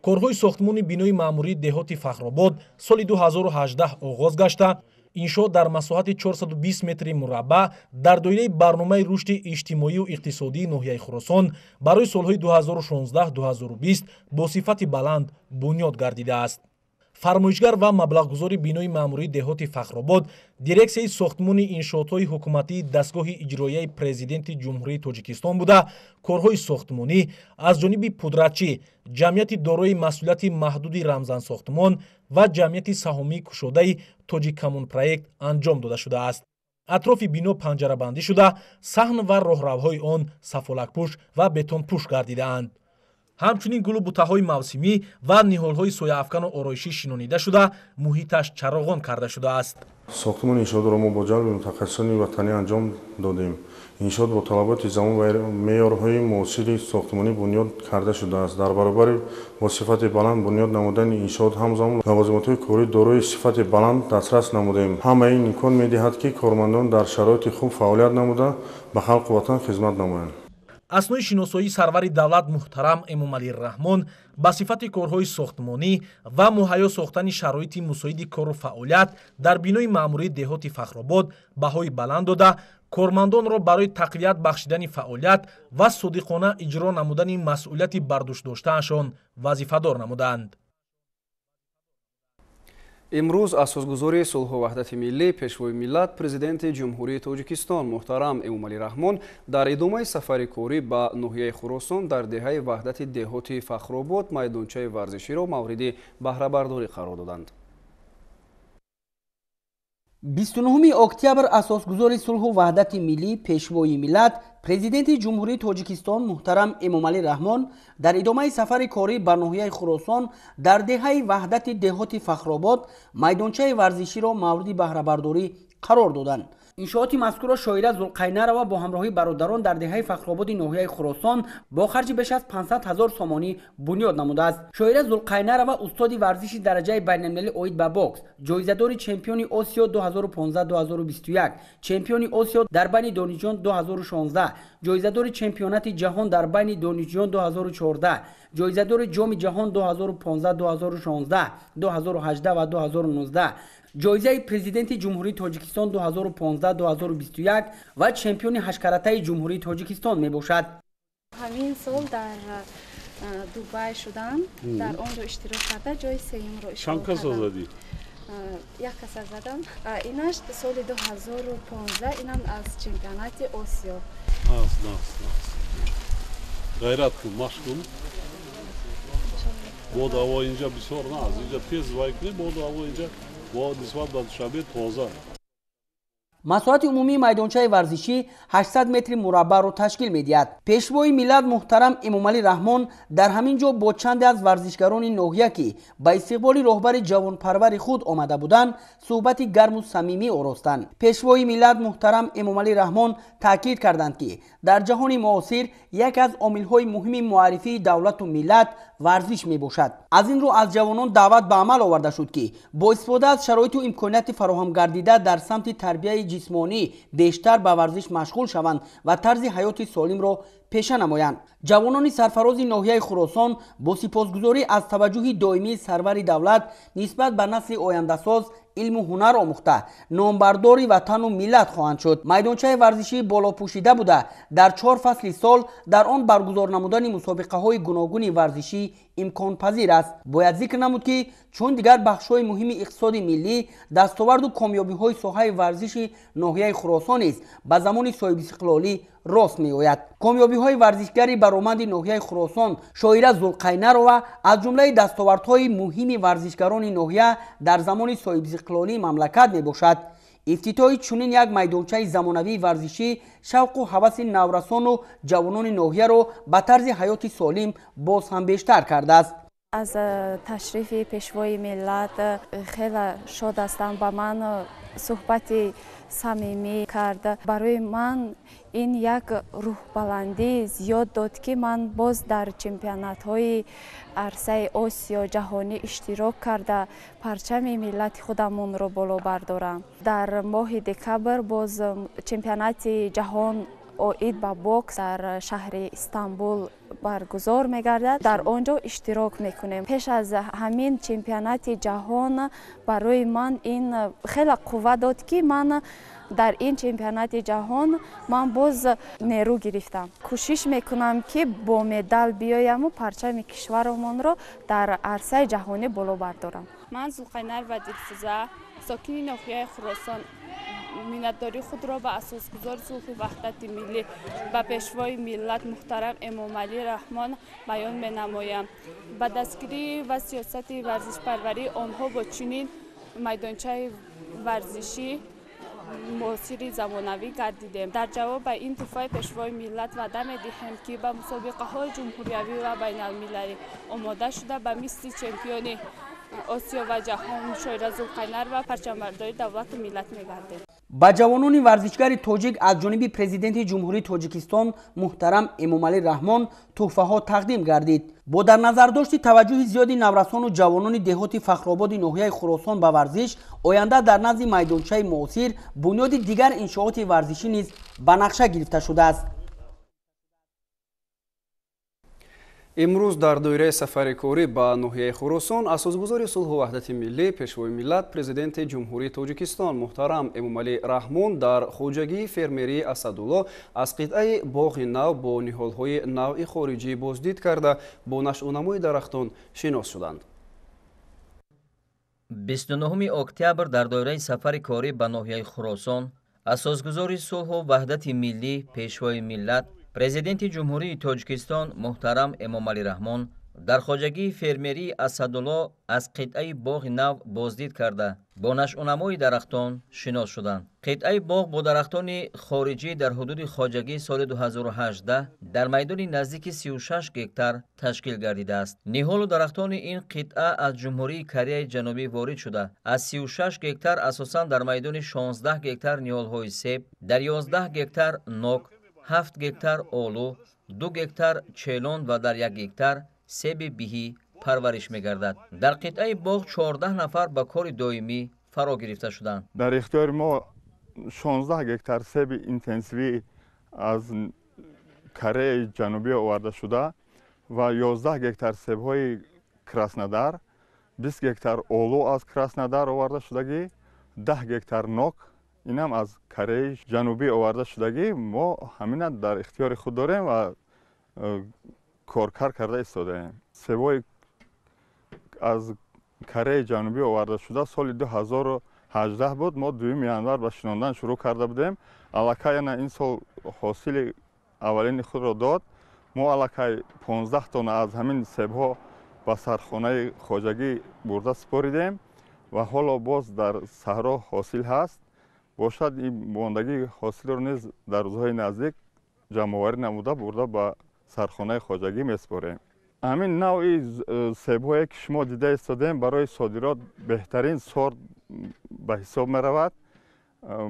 корҳои сохтмони бинои маъмурии деҳоти Фахробод соли 2018 оғоз гашта, иншоот дар масоҳати 420 метри мураббаъ дар доираи барномаи рушди иҷтимоию иқтисодии ноҳияи Хуросон барои солҳои 2016-2020 бо сифати баланд бунёд гардидааст. фармоишгар ва маблағгузори бинои маъмурии деҳоти Фахробод дирексияи сохтмони иншоотҳои ҳукуматии дастгоҳи иҷроияи президенти ҷумҳурии Тоҷикистон буда, корҳои сохтмонӣ аз ҷониби пудратчӣ, ҷамъияти дорои масъулияти маҳдуди Рамзан-сохтмон ва ҷамъияти саҳомии кушодаи Тоҷиккоммун проект анҷом дода шудааст. атрофи бино панҷарабандӣ шуда, саҳн ва роҳравҳои он сафолакпӯш ва бетонпӯш гардидаанд. ҳамчунин гулу бутаҳои мавсимӣ ва ниҳолҳои сояафкану ороишӣ шинонида шуда, муҳиташ чароғон карда шудааст. ساختمان انشاءات را ما با جلب متخصصان وطنی انجام دادیم. انشاءات با طلبات زمان و معیارهای معاصر ساختمانی بنیاد کرده شده است. در برابر با صفت بلند بنیاد نمودن انشاءات همزمان لوازمات کاری دارای صفت بلند دسترس نمودیم. همه این امکان می‌دهد که کارمندان در شرایط خوب فعالیت نموده به خلق وطن خدمت نمایند. аснои шиносоии сарвари давлат муҳтарам эмомалираҳмон ба сифати корҳои сохтмонӣ ва муҳайё сохтани шароити мусоиди кору фаъолият дар бинои маъмурии деҳоти фахробод баҳои баланд дода, кормандонро барои тақвият бахшидани фаъолият ва содиқона иҷро намудани масъулияти бардоштдоштаашон вазифадор намуданд. имрӯз асосгузори сулҳу ваҳдати миллӣ пешвои миллат президенти ҷумҳурии тоҷикистон муҳтарам эмомалираҳмон дар идомаи сафари корӣ ба ноҳияи хуросон дар деҳаи ваҳдати деҳоти фахробод майдончаи варзиширо мавриди баҳрабардорӣ қарор доданд. 29 октябр асосгузори сулҳу ваҳдати миллӣ пешвои миллат президенти ҷумҳурии тоҷикистон муҳтарам эмомалӣ раҳмон дар идомаи сафари корӣ ба ноҳияи хуросон дар деҳаи ваҳдати деҳоти фахробод майдончаи варзиширо мавриди баҳрабардорӣ қарор доданд. иншооти мазкурро шоира зулқайнарова бо ҳамроҳии бародарон дар деҳаи фахрободи ноҳияи хуросон бо харҷи беш аз 500 000 сомонӣ бунёд намудааст. шоира зулқайнарова устоди варзиши дараҷаи байналмилалӣ оид ба бокс, ҷоизадори чемпиони осиё 2015-2021, чемпиони осиё дар байни донишҷӯён 2016, ҷоизадори чемпионати ҷаҳон дар байни донишҷӯён 2014, ҷоизадори ҷоми ҷаҳон 2015-2016, 2018 ва 2019, ҷоизаи президенти ҷумҳурии тоҷикистон 2015-2021 ва чемпиони ҳашкаратаи ҷумҳурии тоҷикистон мебошад. ҳамин сол дар дубай шудам, дар онҷо иштирок карда ҷои сеюмро ишғол кардам. Як каса задам. Инаш соли 2015 инам аз чемпионати осиё. Гайрат кун, машқ кун. Мо даво инҷа бисёр на аз инҷа тез вай кунем, мо даво инҷа масоати умумии майдончаи варзишӣ 800 метри мураббаъро ташкил медиҳад. пешвои миллат муҳтарам эмомалӣ раҳмон дар ҳамин ҷо бо чанде аз варзишгарони ноҳия ки ба истиқболи роҳбари ҷавонпарвари худ омада буданд суҳбати гарму самимӣ оростанд. пешвои миллат муҳтарам эмомалӣ раҳмон таъкид карданд ки дар ҷаҳони муосир яке аз омилҳои муҳими муаррифии давлату миллат варзиш мебошад. аз ин рӯ аз ҷавонон даъват ба амал оварда шуд ки бо истифода аз шароиту имконияти фароҳам гардида дар самти тарбияи ҷисмонӣ бештар ба варзиш машғул шаванд ва тарзи ҳаёти солимро пеша намоянд. ҷавонони сарфарози ноҳияи хуросон бо сипосгузорӣ аз таваҷҷӯҳи доимии сарвари давлат нисбат ба насли ояндасоз илму ҳунар омӯхта номбардори ватану миллат хоҳанд шуд. майдончаи варзишии болопӯшида буда дар 4 фасли сол дар он баргузор намудани мусобиқаҳои гуногуни варзишӣ имконпазир аст. бояд зикр намуд ки чун дигар бахшҳои муҳими иқтисоди миллӣ дастоварду комёбиҳои соҳаи варзиши ноҳияи хуросон низ ба замони соҳибистиқлолӣ рост меояд. комёбиҳои варзишгари баромади ноҳияи хуросон шоира зулқайнарова аз ҷумлаи дастовардҳои муҳими варзишгарони ноҳия дар замони соҳибистиқлолии мамлакат мебошад. ифтитоҳи чунин як майдончаи замонавии варзишӣ шавқу ҳаваси наврасону ҷавонони ноҳияро ба тарзи ҳаёти солим боз ҳам бештар кардааст. аз ташрифи пешвои миллат хеле шод ҳастам. ба ман суҳбати самимӣ кард. барои ман ин як рӯҳбаландӣ зиёд дод ки ман боз дар чемпионатҳои арсаи осиё ҷаҳонӣ иштирок карда парчами миллати худамонро боло бардорам. дар моҳи декабр боз чемпионати ҷаҳон оид ба бокс дар шаҳри Истанбул баргузор мегардад. дар онҷо иштирок мекунем. пеш аз ҳамин чемпионати ҷаҳон барои ман ин хеле қувва дод ки ман дар ин чемпионати ҷаҳон ман боз нерӯ гирифтам. кӯшиш мекунам ки бо медал биёяму парчами кишваромонро дар арсаи ҷаҳонӣ боло бардорам. ман Зулқайнарова Дилфуза, сокини ноҳияи Хуросон, миннатдории худро ба асосгузори сулҳу ваҳдати миллӣ ба пешвои миллат муҳтарам Эмомалӣ Раҳмон баён менамоям. ба дастгирӣ ва сиёсати варзишпарварӣ онҳо бо чунин майдончаи варзишӣ муосири замонавӣ гардидем. дар ҷавоб ба ин тӯҳфаи пешвои миллат ваъда медиҳем ки ба мусобиқаҳои ҷумҳуриявӣ ва байналмилалӣ омода шуда ба мисли чемпиони آسیا و جهان شاعر ذوالقینر و پرچمبرداری دولت و ملت می‌گردید. با جوانان ورزشکار تاجیک از جانب پرزیدنت جمهوری تاجیکستان محترم امامعلی رحمان تحفه ها تقدیم گردید. با در نظر داشت توجه زیادی نورسان و جوانان دهات فخرآباد ناحیه خراسان به ورزش، آینده در نزد میدانچه معاصر بنیاد دیگر انشاءات ورزشی نیز به نقشه گرفته شده است. امروز در دوره سفر کاری با ناحیه خراسان اساسگزار صلح و وحدت ملی پیشوای ملت پرزیدنت جمهوری تاجیکستان محترم امامعلی رحمان در خواجگی فرمری اسدالله از قطعه باغ نو با نهالهای نوع خارجی بازدید کرده با نشأه‌نمای درختان شناس شدند. 29 اکتبر در دوره سفر کاری به ناحیه خراسان اساسگزار صلح و وحدت ملی پیشوای ملت پرزیدنت جمهوری تاجیکستان محترم امامعلی رحمان در خواجگی فرمری اسدالله از قطعه باغ نو بازدید کرده با نشأه‌نمای درختان شناس شدند. قطعه باغ با درختان خارجی در حدود خواجگی سال 2018 در میدان نزدیک 36 گکتار تشکیل گردیده است. نهال و درختان این قطعه از جمهوری کره جنوبی وارد شده. از 36 گکتار اساساً در میدان 16 گکتار نهال‌های سیب، در 11 گکتار نوک، 7 گکتار آلو، 2 گکتار چیلون و در 1 گکتار سیب بیهی پرورش می‌گردد. در قطعه باغ 14 نفر به کار دائمی فرا گرفته شدند. در اختیار ما 16 گکتار سیب اینتنسیوی از کره جنوبی آورده شده و 11 گکتار سیب‌های کراسنودار، 20 گکتار آلو از کراسنودار آورده شدگی، 10 گکتار نوک اینم از کره جنوبی آورده شدگی ما همین در اختیار خود داریم و کار کرده ایستادیم. سیبای از کره جنوبی آورده شده سال 2018 بود. ما دویم ینور به شناندن شروع کرده بودیم. علاکه این سال حاصل اولین خود را داد. ما علاکه 15 تن از همین سیبها به سرخانه خواجگی برده سپاریدیم و حالا باز در صحرا حاصل هست. باشد این ماندگی حاصل رو نیز در روزهای نزدیک جمع‌آوری نموده برده به سرخانه خواجگی میسپاریم. همین نوعی سیب‌هایی که شما دیده ایستادیم برای صادرات بهترین سورت به حساب می رود.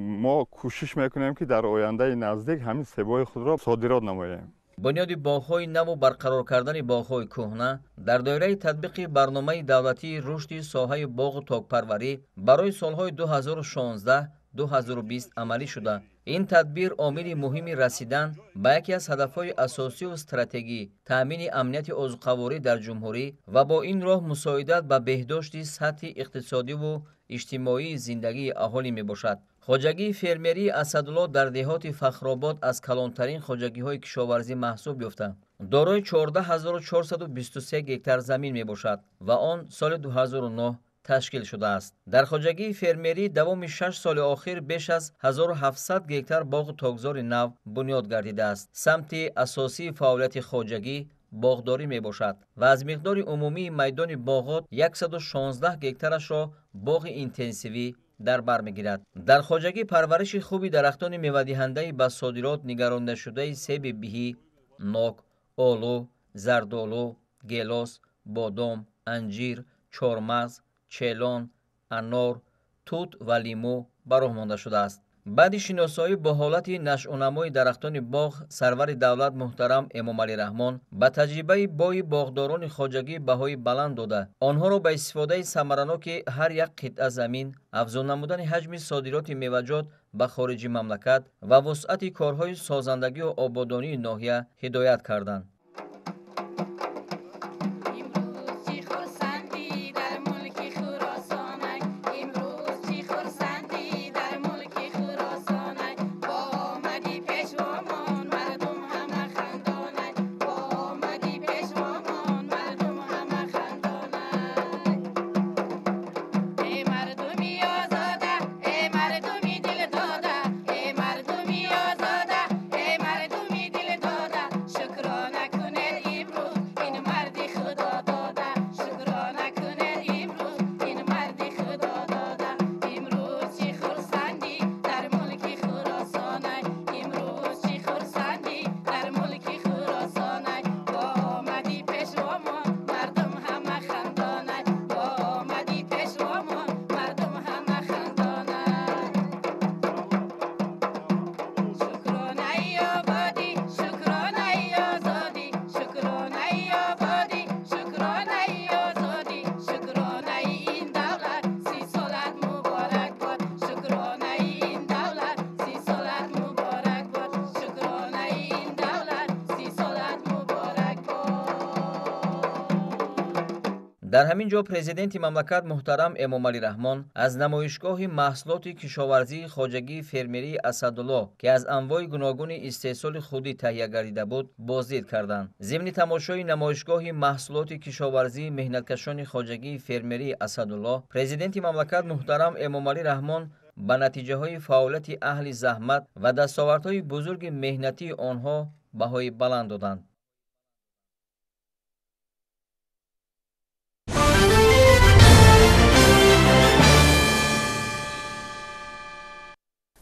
ما کوشش میکنیم که در آینده نزدیک همین سیب‌های خود را صادرات نماییم. بنیاد باغ‌های نو و برقرار کردن باغ‌های کهنه در دایره تطبیق برنامه دولتی رشد ساحه باغ و تاک‌پروری برای سالهای 2016-2020 عملی شده. این تدبیر عامل مهمی رسیدن به یکی از هدفهای اساسی و استراتژی تأمین امنیت عضوقواری در جمهوری و با این راه مساعدت به بهداشت سطح اقتصادی و اجتماعی زندگی اهالی می باشد. خواجگی فرمری اسدالله در دهات فخرآباد از کلانترین خواجگی‌های کشاورزی محسوب یافته. دارای 14423 گکتار زمین می باشد و آن سال 2009 تشکیل شده است. در خواجگی فرمری دوام 6 سال آخر بیش از 1700 گکتار باغ و تاکزار نو بنیاد گردیده است. سمت اساسی فعالیت خواجگی باغداری می باشد و از مقدار عمومی میدان باغات 116 گکتارش را باغ اینتنسیوی در بر میگیرد. در خواجگی پرورش خوبی درختان میوه‌دهنده به صادرات نگرانده شده سیب بیهی، نوک، آلو، زردآلو، گیلاس، بادام، انجیر، چهارمغز، چیلون، انار، توت و لیمو براه مانده شده است. بعد شناسایی با حالت نشأه‌نمای درختان باغ سرور دولت محترم امامعلی رحمان با تجربه بای باغداران خواجگی بهای بلند داده آنها را به استفاده ثمرناک هر یک قطعه زمین، افزون نمودن حجم صادرات میوه‌جات به خارج مملکت و وسعت کارهای سازندگی و آبادانی ناحیه هدایت کردند. شکرانه дар ҳамин ҷо президенти мамлакат муҳтарам эмомалӣ раҳмон аз намоишгоҳи маҳсулоти кишоварзии хоҷагии фермерии Асадулло ки аз анвои гуногуни истеҳсоли худӣ таҳия гардида буд боздид карданд. зимни тамошои намоишгоҳи маҳсулоти кишоварзии меҳнаткашони хоҷагии фермерии Асадулло президенти мамлакат муҳтарам эмомалӣ раҳмон ба натиҷаҳои фаъолияти аҳли заҳмат ва дастовардҳои бузурги меҳнатии онҳо баҳои баланд доданд.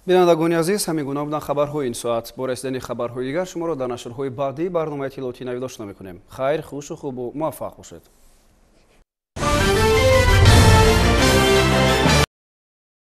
бинандагони азиз, ҳамин гуна буданд хабарҳои ин соат. бо расидани хабарҳои дигар шуморо дар нашрҳои баъдии барномаи иттилоотӣ навидошта мекунем. хайр, хушу хубу муваффақ бошед.